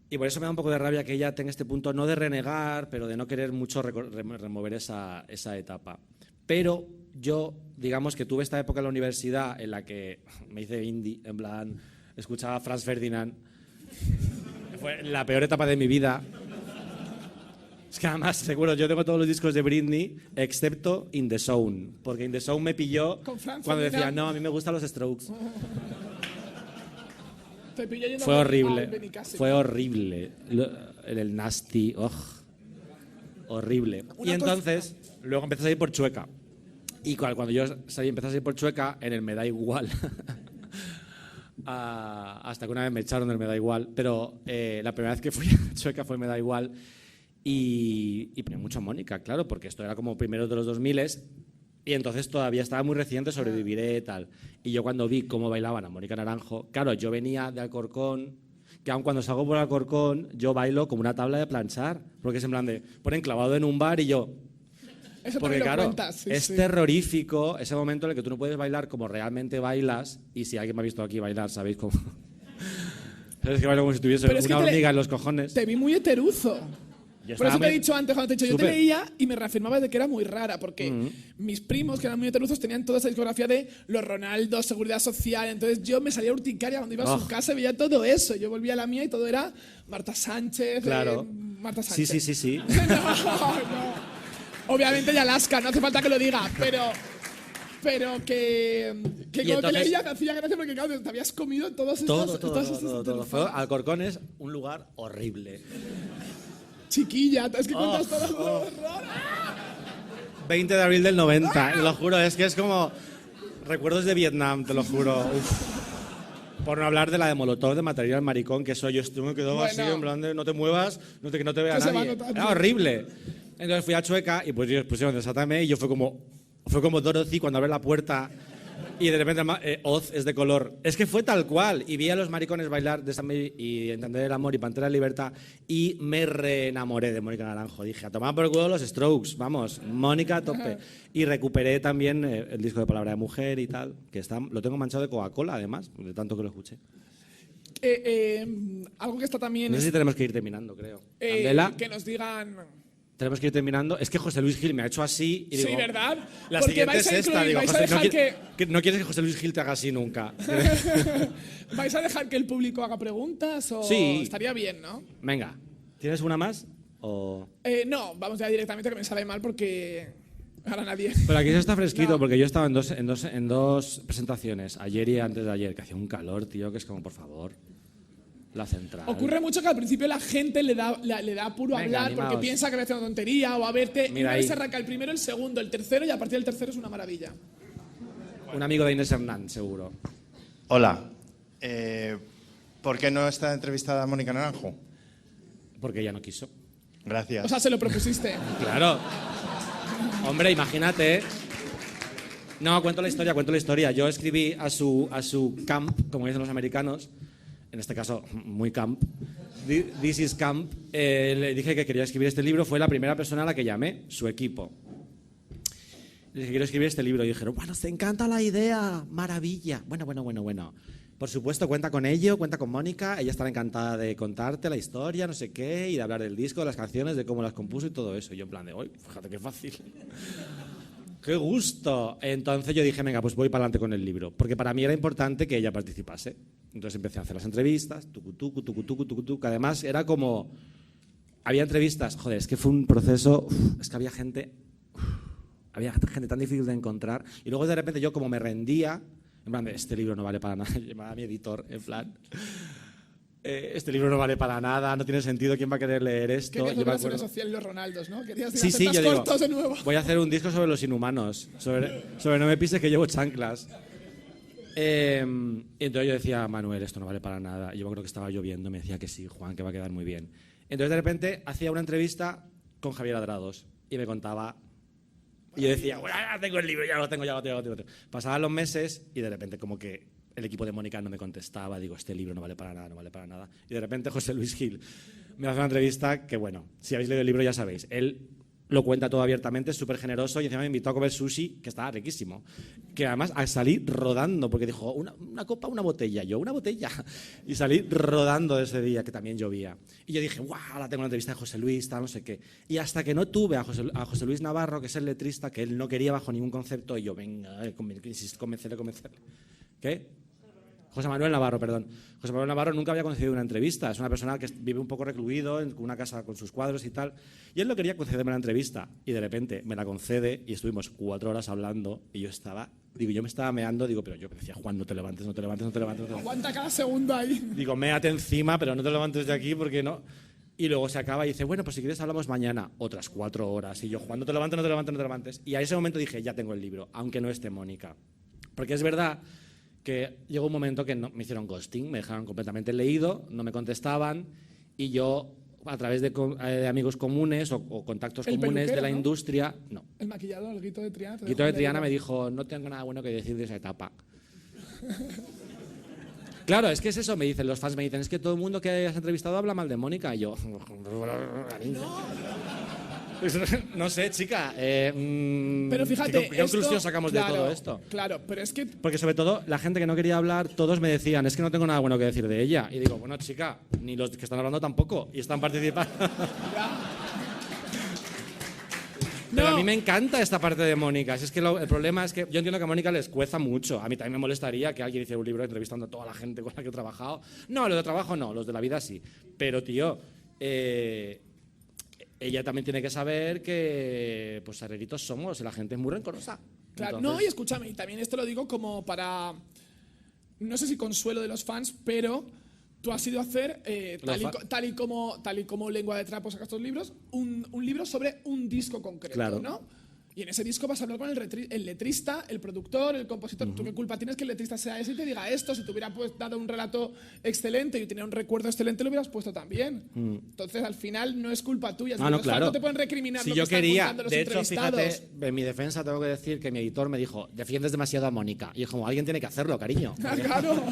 Y por eso me da un poco de rabia que ella tenga este punto, no de renegar, pero de no querer mucho remover esa etapa. Pero yo, digamos que tuve esta época en la universidad en la que me hice indie, en plan, escuchaba a Franz Ferdinand. Fue la peor etapa de mi vida. Es que además, recuerdo, yo tengo todos los discos de Britney, excepto In The Zone, porque In The Zone me pilló cuando decía: no, a mí me gustan los Strokes. Fue horrible. El Nasty, horrible. Y entonces, luego empecé a salir por Chueca. Y cuando yo empecé a salir por Chueca, en el Me Da Igual, hasta que una vez me echaron del Me Da Igual, pero la primera vez que fui a Chueca fue Me Da Igual, y ponía mucho a Mónica, claro, porque esto era como primeros de los 2000, y entonces todavía estaba muy reciente Sobreviviré y tal. Y yo cuando vi cómo bailaban a Mónica Naranjo, claro, yo venía de Alcorcón, que aun cuando salgo por Alcorcón, yo bailo como una tabla de planchar, porque es en plan de, ponen clavado en un bar y yo... Eso porque claro, cuentas, es terrorífico ese momento en el que tú no puedes bailar como realmente bailas, y si alguien me ha visto aquí bailar, sabéis cómo... Es que bailo como si tuviese una hormiga en los cojones. Te vi muy heteruzo. Por eso te he dicho antes, cuando te he dicho, yo te leía y me reafirmaba de que era muy rara, porque mis primos, que eran muy heteruzos, tenían toda esa discografía de los Ronaldo, Seguridad Social. Entonces yo me salía urticaria cuando iba a su casa y veía todo eso. Yo volvía a la mía y todo era Marta Sánchez. Claro. Marta Sánchez. Sí. No. Obviamente y Alaska, no hace falta que lo diga, pero que como te leía me hacía gracia porque claro, te habías comido todos estos... Todo. Alcorcón es un lugar horrible. Chiquilla, es que cuentas todas las horror. 20 de abril del 90, te lo juro, es que es como recuerdos de Vietnam, te lo juro. Por no hablar de la de Molotov, de Material Maricón, que eso yo me quedaba así, en plan de no te muevas, que no te vea nadie. Era horrible. Entonces fui a Chueca y pues ellos pusieron Desátame y yo fue como Dorothy cuando abre la puerta Y de repente Oz es de color. Es que fue tal cual. Y vi a los maricones bailar de San Miguel y Entender el amor y Pantera de Libertad y me reenamoré de Mónica Naranjo. Dije, a tomar por el culo los Strokes, vamos, Mónica a tope. Y recuperé también el disco de Palabra de Mujer y tal, que lo tengo manchado de Coca-Cola además, de tanto que lo escuché. Algo que está también... No sé si tenemos que ir terminando, creo. Que nos digan... Tenemos que ir terminando. Es que José Luis Gil me ha hecho así y digo... Sí, ¿verdad? La Porque siguiente vais es a esta. incluir, Digo, vais a José, dejar no quieres que José Luis Gil te haga así nunca. ¿Vais a dejar que el público haga preguntas o...? Sí. Estaría bien, ¿no? Venga, ¿tienes una más? O... No, vamos ya directamente, que me sale mal porque ahora nadie... Pero aquí se está fresquito, No. porque yo estaba en dos presentaciones, ayer y antes de ayer, que hacía un calor, tío, que es como, por favor, la central. Ocurre mucho que al principio la gente le da apuro Venga, hablar animaos. porque piensa que va a hacer una tontería o a verte. Mira y una vez ahí. se arranca el primero, el segundo, el tercero y a partir del tercero es una maravilla. Un amigo de Inés Hernán, seguro. Hola. ¿Por qué no está entrevistada Mónica Naranjo? Porque ella no quiso. Gracias. O sea, se lo propusiste. Claro. Hombre, imagínate. No, cuento la historia. Yo escribí a su camp, como dicen los americanos, en este caso muy camp, This is Camp, le dije que quería escribir este libro, fue la primera persona a la que llamé, su equipo. Le dije, quiero escribir este libro, y dijeron, bueno, te encanta la idea, maravilla. Bueno. Por supuesto, cuenta con ello, cuenta con Mónica, ella estará encantada de contarte la historia, no sé qué, y de hablar del disco, de las canciones, de cómo las compuso y todo eso. Y yo en plan de, uy, fíjate qué fácil. ¡Qué gusto! Entonces yo dije, venga, pues voy para adelante con el libro, porque para mí era importante que ella participase. Entonces empecé a hacer las entrevistas, tucu, que además era como... Había entrevistas, joder, es que fue un proceso... es que había gente tan difícil de encontrar. Y luego de repente yo como me rendía, en plan de, este libro no vale para nada, llamaba a mi editor, en plan... este libro no vale para nada, no tiene sentido, ¿quién va a querer leer esto? Querías volver a ser social los Ronaldos, ¿no? Querías Sí, hacer yo digo, cortos de nuevo. voy a hacer un disco sobre los inhumanos, sobre no me pises que llevo chanclas. Entonces yo decía, Manuel, esto no vale para nada. Y yo creo que estaba lloviendo, me decía que sí, Juan, que va a quedar muy bien. Entonces de repente hacía una entrevista con Javier Adrados y me contaba... Y yo decía, bueno, ya tengo el libro, ya lo tengo. Pasaban los meses y de repente como que el equipo de Mónica no me contestaba, digo, este libro no vale para nada. Y de repente José Luis Gil me hace una entrevista que, bueno, si habéis leído el libro ya sabéis, él lo cuenta todo abiertamente, es súper generoso y encima me invitó a comer sushi, que estaba riquísimo. Que además salí rodando, porque dijo, una copa, una botella, yo una botella. Y salí rodando ese día, que también llovía. Y yo dije, guau, ahora tengo una entrevista de José Luis, tal, no sé qué. Y hasta que no tuve a José Luis Navarro, que es el letrista, que él no quería bajo ningún concepto, y yo, venga, convencerle. ¿Qué? José Manuel Navarro, perdón. José Manuel Navarro nunca había concedido una entrevista. Es una persona que vive un poco recluido en una casa con sus cuadros y tal. Y él no quería concederme la entrevista. Y de repente me la concede y estuvimos 4 horas hablando. Y yo me estaba meando. Digo, pero yo decía, Juan, no te levantes. Aguanta cada segundo ahí. Digo, méate encima, pero no te levantes de aquí porque no. Y luego se acaba y dice, bueno, pues si quieres hablamos mañana. Otras 4 horas. Y yo, Juan, no te levantes. Y a ese momento dije, ya tengo el libro, aunque no esté Mónica. Porque es verdad que llegó un momento que me hicieron ghosting, me dejaron completamente leído, no me contestaban y yo, a través de amigos comunes o contactos comunes de la industria... No. El maquillador, el Guito de Triana. Guito de Triana me dijo, no tengo nada bueno que decir de esa etapa. Claro, es que es eso, me dicen, los fans me dicen, es que todo el mundo que has entrevistado habla mal de Mónica. Y yo... No sé, chica. Pero fíjate, ¿qué conclusión sacamos de todo esto? Claro, pero es que... Porque sobre todo la gente que no quería hablar, todos me decían, es que no tengo nada bueno que decir de ella. Y digo, bueno, chica, ni los que están hablando tampoco. Y están participando. Pero a mí me encanta esta parte de Mónica. Es que el problema es que yo entiendo que a Mónica les cueza mucho. A mí también me molestaría que alguien hiciera un libro entrevistando a toda la gente con la que he trabajado. No, los de trabajo no, los de la vida sí. Pero, tío... ella también tiene que saber que pues arreritos somos y la gente es muy rencorosa. Claro, Entonces... no, y escúchame, y también esto lo digo como para, no sé si consuelo de los fans, pero tú has ido a hacer, tal y como Lengua de Trapo saca estos libros, un libro sobre un disco concreto, claro. ¿no? Y en ese disco vas a hablar con el letrista, el productor, el compositor. ¿Tú qué culpa tienes que el letrista sea ese y te diga esto? Si te hubiera dado un relato excelente y tenía un recuerdo excelente, lo hubieras puesto también. Entonces, al final, no es culpa tuya. No, claro. No te pueden recriminar si lo yo que están quería, contando los de hecho, entrevistados. fíjate, en mi defensa tengo que decir que mi editor me dijo, defiendes demasiado a Mónica. Y es como, alguien tiene que hacerlo, cariño. Claro.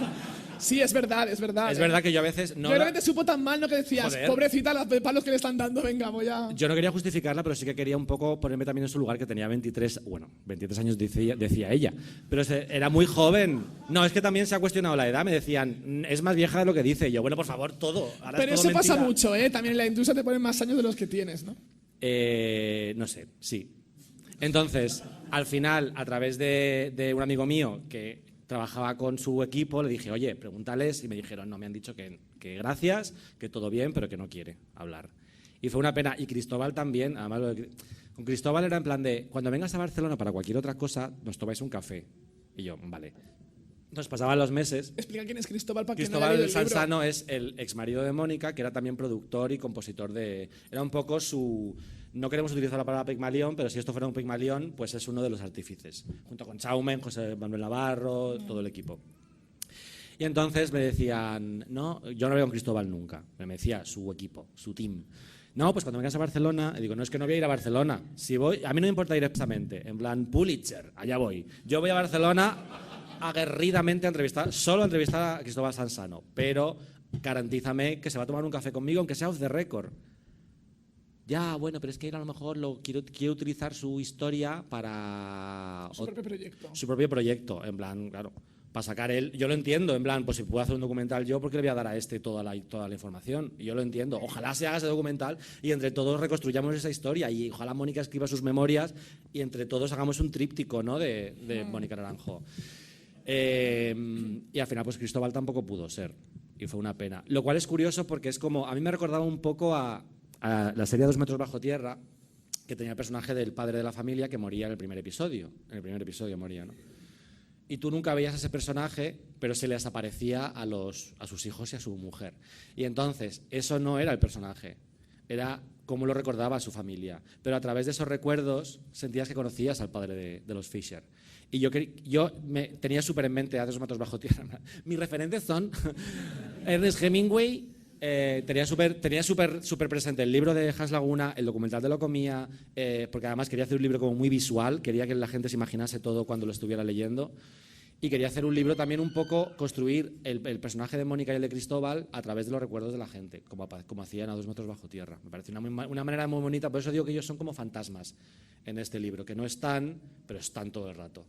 Sí, es verdad, es verdad. Es verdad que yo a veces no... Yo creo que te supo tan mal, ¿no? Que decías, Joder. pobrecita, las de palos que le están dando, venga, voy a... Yo no quería justificarla, pero sí que quería un poco ponerme también en su lugar, que tenía 23 años decía ella. Pero era muy joven. No, es que también se ha cuestionado la edad. Me decían, es más vieja de lo que dice. Yo, bueno, por favor, todo. Ahora Pero es todo eso pasa mentira. mucho, ¿eh? También en la industria te ponen más años de los que tienes, ¿no? No sé, sí. Entonces, al final, a través de un amigo mío que trabajaba con su equipo, le dije, oye, pregúntales, y me dijeron, no, me han dicho que gracias, que todo bien, pero que no quiere hablar. Y fue una pena. Y Cristóbal también, además, con Cristóbal era en plan de, cuando vengas a Barcelona para cualquier otra cosa, nos tomáis un café. Y yo, vale. Entonces pasaban los meses. Explica quién es Cristóbal para quien no haya Cristóbal leído el libro. Sansano es el exmarido de Mónica, que era también productor y compositor de... Era un poco su... No queremos utilizar la palabra Pigmalión, pero si esto fuera un Pigmalión, pues es uno de los artífices. Junto con Chaumen, José Manuel Navarro, todo el equipo. Y entonces me decían, no, yo no veo con Cristóbal nunca. Me decía su equipo, su team. No, pues cuando vengas a Barcelona, y digo, no, es que no voy a ir a Barcelona. Si voy, a mí no me importa ir expresamente, en plan Pulitzer, allá voy. Yo voy a Barcelona aguerridamente a solo a entrevistar a Cristóbal Sansano, pero garantízame que se va a tomar un café conmigo, aunque sea off the record. Ya, bueno, pero es que él a lo mejor quiero utilizar su historia para... Su propio proyecto. Su propio proyecto, en plan, claro, para sacar él... Yo lo entiendo, en plan, pues si puedo hacer un documental yo, ¿por qué le voy a dar a este toda la información? Y yo lo entiendo. Ojalá se haga ese documental y entre todos reconstruyamos esa historia y ojalá Mónica escriba sus memorias y entre todos hagamos un tríptico, ¿no?, de Mónica Naranjo. Y al final, pues Cristóbal tampoco pudo ser. Y fue una pena. Lo cual es curioso porque es como... A mí me recordaba un poco a la serie 2 metros bajo tierra, que tenía el personaje del padre de la familia que moría en el primer episodio. En el primer episodio moría, ¿no? Y tú nunca veías a ese personaje, pero se les aparecía a sus hijos y a su mujer. Y entonces, eso no era el personaje, era cómo lo recordaba a su familia. Pero a través de esos recuerdos sentías que conocías al padre de los Fisher. Y yo tenía súper en mente a 2 metros bajo tierra. Mis referentes son Ernest Hemingway. Tenía súper presente el libro de Hans Laguna, el documental de Locomía, porque además quería hacer un libro como muy visual, quería que la gente se imaginase todo cuando lo estuviera leyendo, y quería hacer un libro también un poco, construir el personaje de Mónica y el de Cristóbal a través de los recuerdos de la gente, como hacían a 2 metros bajo tierra. Me parece una manera muy bonita, por eso digo que ellos son como fantasmas en este libro, que no están, pero están todo el rato.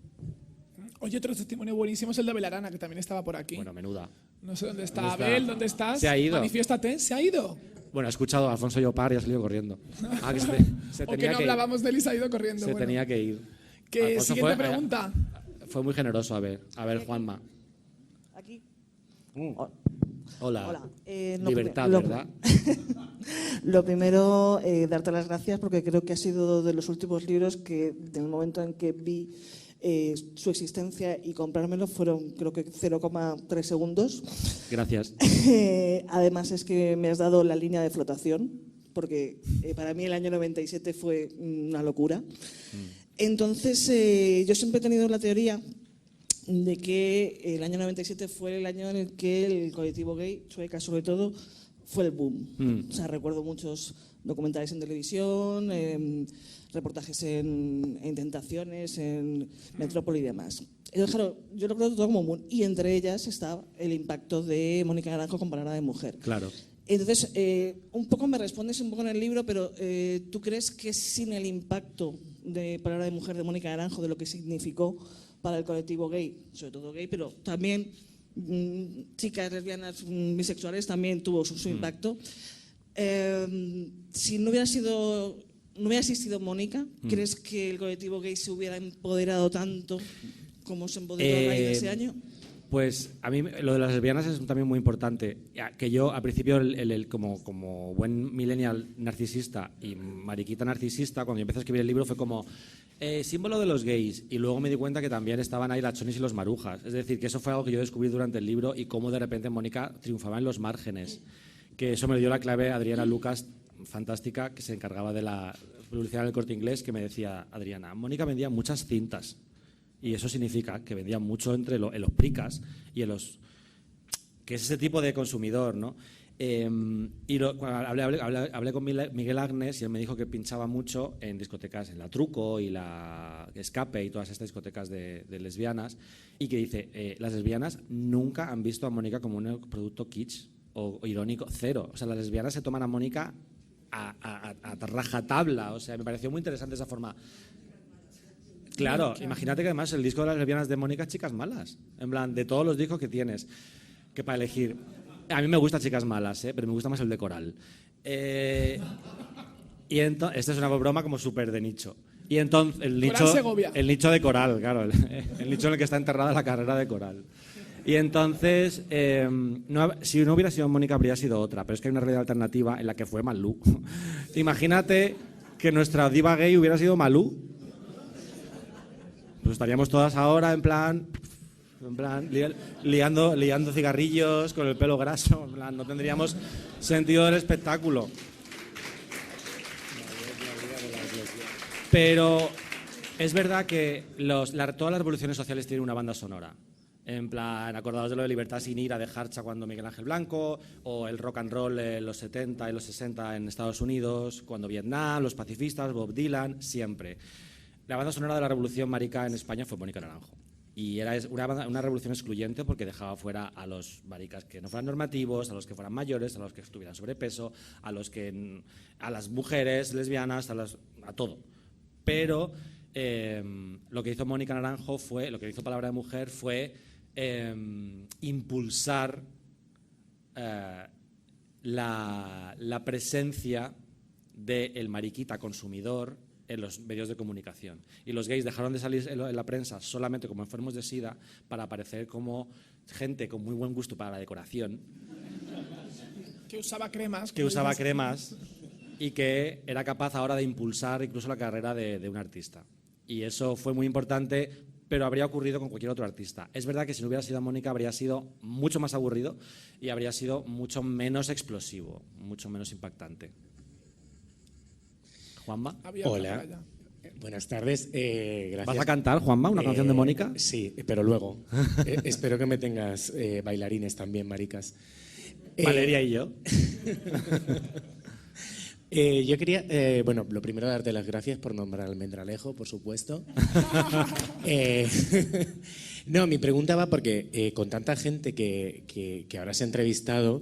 Oye, otro testimonio buenísimo es el de Abel Arana, que también estaba por aquí. Bueno, menuda. No sé dónde está. ¿Dónde está? Abel, ¿dónde estás? Se ha ido. Manifiéstate, ¿se ha ido? Bueno, he escuchado a Alfonso Llopar y ha salido corriendo. Que se O tenía que no que ir. hablábamos de él y se ha ido corriendo. Se Bueno. tenía que ir. Que Alfonso siguiente pregunta. Fue muy generoso, a ver, Juanma. Aquí. Hola. Hola. Libertad, ¿verdad? Lo primero, darte las gracias porque creo que ha sido de los últimos libros que, en el momento en que vi su existencia y comprármelo, fueron creo que 0,3 segundos. Gracias. Además es que me has dado la línea de flotación, porque para mí el año 97 fue una locura. Entonces, yo siempre he tenido la teoría de que el año 97 fue el año en el que el colectivo gay, Chueca sobre todo, fue el boom. O sea, recuerdo muchos documentales en televisión, reportajes en Tentaciones, en Metrópoli y demás. Entonces, claro, yo lo creo todo como boom. Y entre ellas está el impacto de Mónica Naranjo con Palabra de Mujer. Claro. Entonces, un poco me respondes un poco en el libro, pero ¿tú crees que sin el impacto de Palabra de Mujer de Mónica Naranjo, de lo que significó para el colectivo gay, sobre todo gay, pero también chicas lesbianas, bisexuales, también tuvo su impacto? Si no hubiera existido Mónica, ¿crees que el colectivo gay se hubiera empoderado tanto como se empoderó a raíz de ese año? Pues a mí lo de las lesbianas es también muy importante. Que yo, al principio, como buen millennial narcisista y mariquita narcisista, cuando yo empecé a escribir el libro fue como símbolo de los gays. Y luego me di cuenta que también estaban ahí las chonis y los marujas. Es decir, que eso fue algo que yo descubrí durante el libro y cómo de repente Mónica triunfaba en los márgenes. Que eso me lo dio la clave Adriana Lucas, fantástica, que se encargaba de la publicidad en el Corte Inglés que me decía, Adriana, Mónica vendía muchas cintas. Y eso significa que vendía mucho en los pricas y en los... que es ese tipo de consumidor, ¿no? Hablé con Miguel Agnes y él me dijo que pinchaba mucho en discotecas, en la Truco y la Escape y todas estas discotecas de lesbianas, y que dice, las lesbianas nunca han visto a Mónica como un producto kitsch o irónico, cero. O sea, las lesbianas se toman a Mónica a rajatabla. O sea, me pareció muy interesante esa forma. Claro, imagínate que además el disco de las lesbianas de Mónica es Chicas Malas. En plan, de todos los discos que tienes, que para elegir... A mí me gusta Chicas Malas, pero me gusta más el de Coral. Y esta es una broma como súper de nicho. Y entonces el nicho de Coral, claro, el nicho en el que está enterrada la carrera de Coral. Y entonces, si no hubiera sido Mónica, habría sido otra, pero es que hay una realidad alternativa en la que fue Malú. Imagínate que nuestra diva gay hubiera sido Malú. Pues estaríamos todas ahora en plan liando cigarrillos con el pelo graso, en plan, no tendríamos sentido del espectáculo. Pero es verdad que todas las revoluciones sociales tienen una banda sonora. En plan, acordados de lo de Libertad sin ira de Harcha cuando Miguel Ángel Blanco, o el rock and roll en los 70 y los 60 en Estados Unidos, cuando Vietnam, los pacifistas, Bob Dylan, siempre. La banda sonora de la Revolución Marica en España fue Mónica Naranjo. Y era una revolución excluyente porque dejaba fuera a los maricas que no fueran normativos, a los que fueran mayores, a los que estuvieran sobrepeso, a las mujeres lesbianas, a todo. Pero lo que hizo Mónica Naranjo lo que hizo Palabra de Mujer fue impulsar la presencia del mariquita consumidor en los medios de comunicación. Y los gays dejaron de salir en la prensa solamente como enfermos de SIDA para aparecer como gente con muy buen gusto para la decoración. Que usaba cremas. Y que era capaz ahora de impulsar incluso la carrera de un artista. Y eso fue muy importante, pero habría ocurrido con cualquier otro artista. Es verdad que si no hubiera sido Mónica habría sido mucho más aburrido y habría sido mucho menos explosivo, mucho menos impactante. Juanma. Hola, buenas tardes. Gracias. ¿Vas a cantar, Juanma, una canción de Mónica? Sí, pero luego. Espero que me tengas bailarines también, maricas. Valeria y yo. Yo quería, lo primero darte las gracias por nombrar al Almendralejo, por supuesto. No, mi pregunta va porque con tanta gente que ahora se ha entrevistado,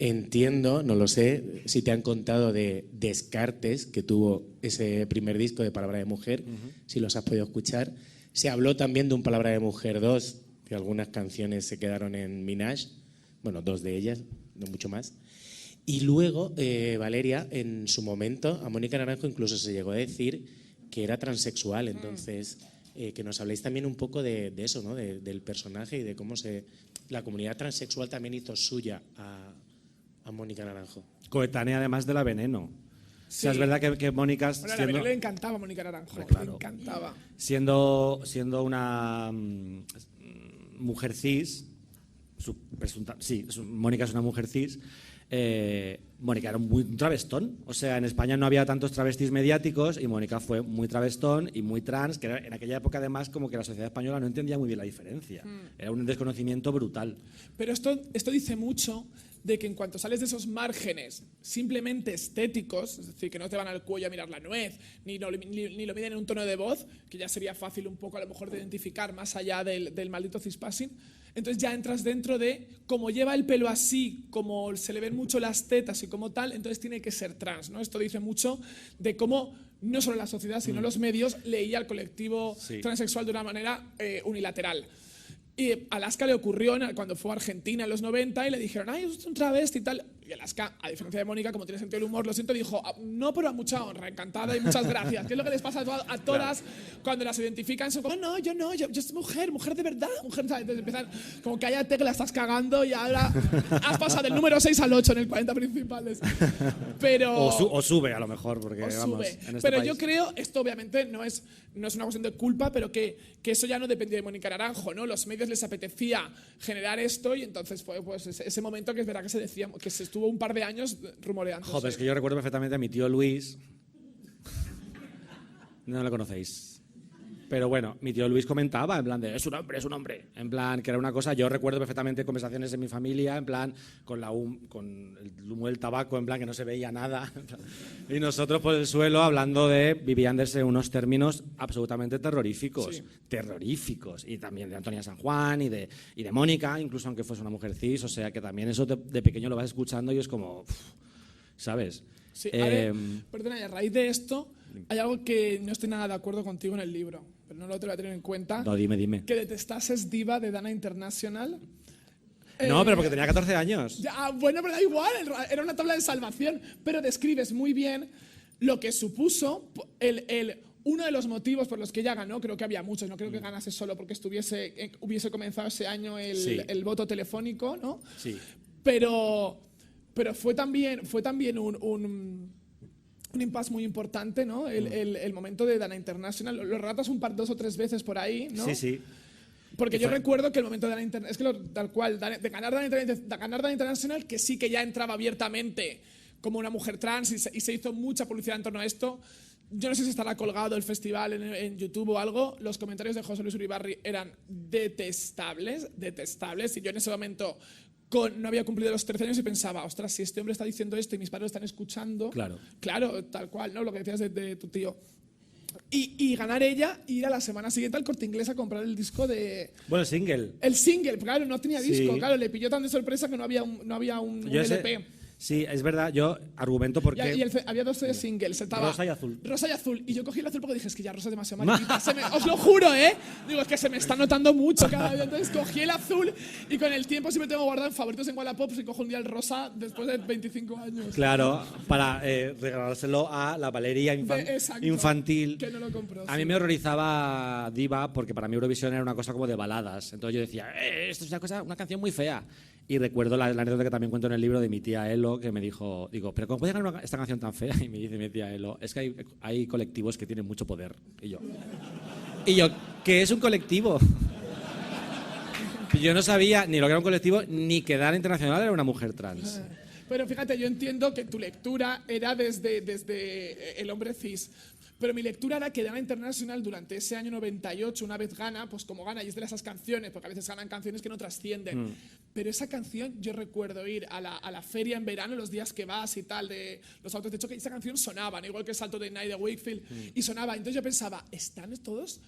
entiendo, no lo sé, si te han contado de descartes que tuvo ese primer disco de Palabra de Mujer, si los has podido escuchar. Se habló también de un Palabra de Mujer 2, que algunas canciones se quedaron en Minaj, bueno, 2 de ellas, no mucho más. Y luego, Valeria, en su momento, a Mónica Naranjo incluso se llegó a decir que era transexual. Entonces, que nos habléis también un poco de eso, ¿no? Del personaje y de cómo la comunidad transexual también hizo suya a Mónica Naranjo. Coetánea además de la Veneno. Sí. O sea, es verdad que Mónica... Bueno, a la Veneno le encantaba a Mónica Naranjo. Claro. Le encantaba. Siendo una mujer cis, Mónica es una mujer cis. Mónica era un travestón, o sea, en España no había tantos travestis mediáticos y Mónica fue muy travestón y muy trans, que en aquella época además como que la sociedad española no entendía muy bien la diferencia, era un desconocimiento brutal. Pero esto dice mucho de que en cuanto sales de esos márgenes simplemente estéticos, es decir, que no te van al cuello a mirar la nuez, ni lo miden en un tono de voz, que ya sería fácil un poco a lo mejor de identificar más allá del maldito cispassing, entonces ya entras dentro de, como lleva el pelo así, como se le ven mucho las tetas y como tal, entonces tiene que ser trans, ¿no? Esto dice mucho de cómo no solo la sociedad, sino los medios leía al colectivo transexual de una manera unilateral. Y a Alaska le ocurrió cuando fue a Argentina en los 90 y le dijeron, ay, es un travesti y tal. Y Alaska, a diferencia de Mónica, como tiene sentido del humor, lo siento, dijo, no, pero a mucha honra, encantada y muchas gracias. ¿Qué es lo que les pasa a todas cuando las identifican? Son como, no, yo soy mujer de verdad, mujer, ¿sabes? Entonces empiezan como, cállate que la estás cagando y ahora has pasado del número 6 al 8 en el 40 principales. Pero... O sube a lo mejor, porque vamos, sube. en este pero país. yo creo, esto obviamente no es una cuestión de culpa, pero que eso ya no dependía de Mónica Naranjo, ¿no? Los medios les apetecía generar esto y entonces fue pues ese momento que es verdad que se decía, que se estuvo un par de años rumoreando. Joder, es que yo recuerdo perfectamente a mi tío Luis, No lo conocéis. Pero bueno, mi tío Luis comentaba, en plan de, es un hombre. En plan, que era una cosa, yo recuerdo perfectamente conversaciones en mi familia, en plan, con el humo del tabaco, en plan, que no se veía nada. Y nosotros por el suelo hablando vivían desde unos términos absolutamente terroríficos. Sí. Terroríficos. Y también de Antonia San Juan y de Mónica, incluso aunque fuese una mujer cis. O sea, que también eso de pequeño lo vas escuchando y es como, ¿sabes? Sí, perdona, y a raíz de esto hay algo que no estoy nada de acuerdo contigo en el libro, pero no lo te voy a tener en cuenta. No, dime. Que detestases Diva de Dana International. No, pero porque tenía 14 años. Ya, bueno, pero da igual, era una tabla de salvación, pero describes muy bien lo que supuso uno de los motivos por los que ella ganó. Creo que había muchos, no creo que ganase solo porque hubiese comenzado ese año el voto telefónico, ¿no? Sí. Pero fue también un impasse muy importante, ¿no? El momento de Dana International. Lo relatas dos o tres veces por ahí, ¿no? Sí. Porque yo recuerdo que el momento de Dana International, es que tal cual, de ganar Dana International, que sí que ya entraba abiertamente como una mujer trans y se hizo mucha publicidad en torno a esto. Yo no sé si estará colgado el festival en YouTube o algo. Los comentarios de José Luis Uribarri eran detestables. Y yo en ese momento no había cumplido los 13 años y pensaba, ostras, si este hombre está diciendo esto y mis padres lo están escuchando. Claro, tal cual, ¿no? Lo que decías de tu tío. Y ganar ella, ir a la semana siguiente al Corte Inglés a comprar el disco de... Bueno, el single. El single, claro, no tenía disco. Sí. Claro, le pilló tan de sorpresa que no había un LP. Sí, es verdad, yo argumento porque... Había dos singles, estaba Rosa y azul. Rosa y azul. Y yo cogí el azul porque dije, es que ya Rosa es demasiado mariquita. Os lo juro, ¿eh? Digo, es que se me está notando mucho cada vez. Entonces cogí el azul y con el tiempo siempre tengo guardado en favoritos en Wallapop y cojo un día el rosa después de 25 años. Claro, para regalárselo a la Valeria infantil. Que no lo compró. A mí me horrorizaba Diva porque para mí Eurovisión era una cosa como de baladas. Entonces yo decía, esto es una canción muy fea. Y recuerdo la anécdota que también cuento en el libro de mi tía Elo, que me dijo, pero ¿cómo puede ganar esta canción tan fea? Y me dice mi tía Elo, es que hay colectivos que tienen mucho poder. Y yo, ¿qué es un colectivo? Y yo no sabía ni lo que era un colectivo, ni que Dana Internacional era una mujer trans. Pero fíjate, yo entiendo que tu lectura era desde el hombre cis. Pero mi lectura era que Dana International durante ese año 98, una vez gana, pues como gana, y es de esas canciones, porque a veces ganan canciones que no trascienden. Pero esa canción, yo recuerdo ir a la feria en verano, los días que vas y tal, de los autos de choque, y esa canción sonaba, igual que el Salto de Night de Wakefield, y sonaba. Entonces yo pensaba, ¿están todos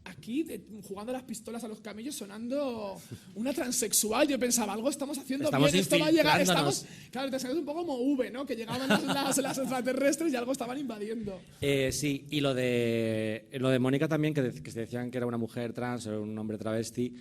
aquí jugando las pistolas a los camellos sonando una transexual? Yo pensaba, algo estamos haciendo bien, esto va a llegar. Claro, te sacas un poco como V, ¿no? Que llegaban las extraterrestres y algo estaban invadiendo. Sí, y lo de Mónica también, que se decían que era una mujer trans o un hombre travesti,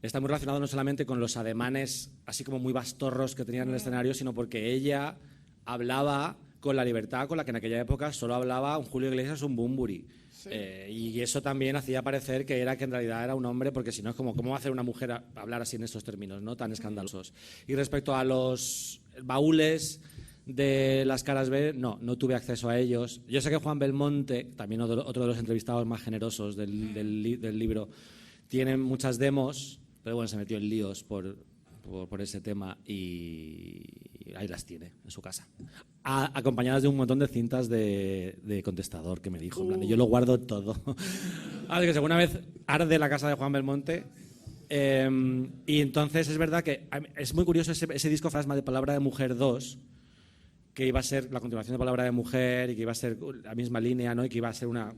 está muy relacionado no solamente con los ademanes así como muy bastorros que tenían en el escenario, sino porque ella hablaba con la libertad con la que en aquella época solo hablaba un Julio Iglesias o un Bunbury. Sí. Y eso también hacía parecer que en realidad era un hombre, porque si no es como, ¿cómo va a hacer una mujer hablar así en estos términos, ¿no? Tan escandalosos? Y respecto a los baúles de las caras B, no tuve acceso a ellos. Yo sé que Juan Belmonte, también otro de los entrevistados más generosos del libro, tiene muchas demos, pero bueno, se metió en líos por ese tema y ahí las tiene en su casa, acompañadas de un montón de cintas de contestador que me dijo, en plan, yo lo guardo todo. Así que según una vez arde la casa de Juan Belmonte. Y entonces es verdad que es muy curioso ese disco Fantasma de Palabra de Mujer 2, que iba a ser la continuación de Palabra de Mujer y que iba a ser la misma línea, ¿no? Y que iba a ser una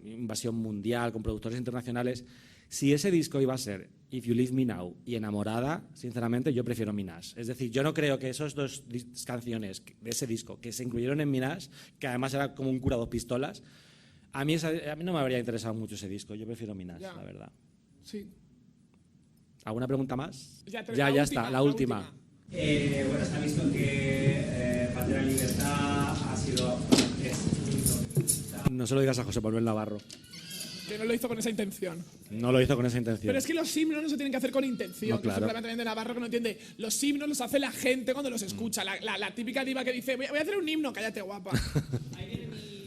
invasión mundial con productores internacionales. Si ese disco iba a ser If You Leave Me Now y Enamorada, sinceramente yo prefiero Minaj. Es decir, yo no creo que esas dos canciones de ese disco que se incluyeron en Minaj, que además era como un cura dos pistolas, a mí no me habría interesado mucho ese disco. Yo prefiero Minaj, la verdad. Sí. ¿Alguna pregunta más? Ya está, la última. Bueno, está visto que Parte de la Libertad ha sido... No se lo digas a José Manuel Navarro. Que no lo hizo con esa intención. No lo hizo con esa intención. Pero es que los himnos no se tienen que hacer con intención. No, claro. Simplemente también de Navarro que no entiende. Los himnos los hace la gente cuando los escucha. La típica diva que dice, voy a hacer un himno, cállate guapa.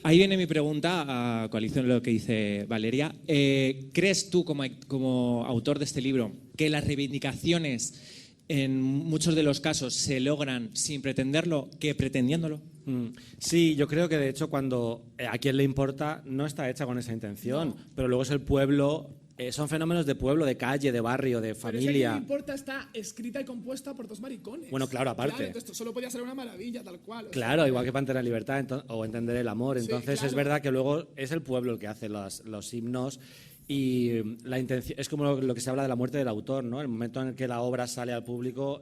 Ahí viene mi pregunta a coalición de lo que dice Valeria. ¿Crees tú, como autor de este libro, que las reivindicaciones en muchos de los casos se logran sin pretenderlo que pretendiéndolo? Sí, yo creo que de hecho cuando a quien le importa no está hecha con esa intención, pero luego es el pueblo, son fenómenos de pueblo, de calle, de barrio, de Pero es que familia. no importa, está escrita y compuesta por dos maricones. Bueno, claro, aparte. Claro, entonces esto solo podía ser una maravilla, tal cual. o sea, Claro, igual que Pantera en Libertad o Entender el Amor. Entonces claro. es verdad que luego es el pueblo el que hace los himnos y la intención es como lo que se habla de la muerte del autor, ¿no? El momento en el que la obra sale al público,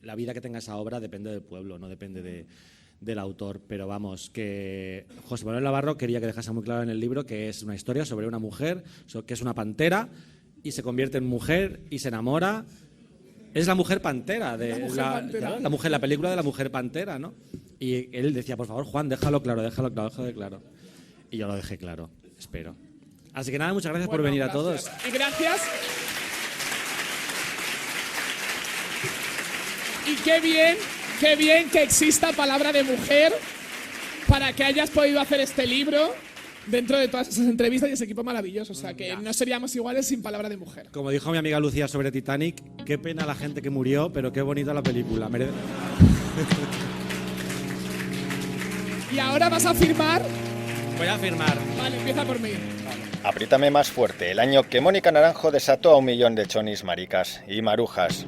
la vida que tenga esa obra depende del pueblo, no depende del autor. Pero vamos, que José Manuel Navarro quería que dejase muy claro en el libro que es una historia sobre una mujer, que es una pantera y se convierte en mujer y se enamora. Es la mujer pantera, la película de la mujer pantera, ¿no? Y él decía, por favor, Juan, déjalo claro. Y yo lo dejé claro, espero. Así que nada, muchas gracias por venir a todos. Y gracias. Y qué bien que exista palabra de mujer para que hayas podido hacer este libro dentro de todas esas entrevistas y ese equipo maravilloso. O sea, que no seríamos iguales sin palabra de mujer. Como dijo mi amiga Lucía sobre Titanic, qué pena la gente que murió, pero qué bonita la película. Y ahora vas a firmar. Voy a firmar. Vale, empieza por mí. Apriétame más fuerte, el año que Mónica Naranjo desató a 1 millón de chonis, maricas y marujas.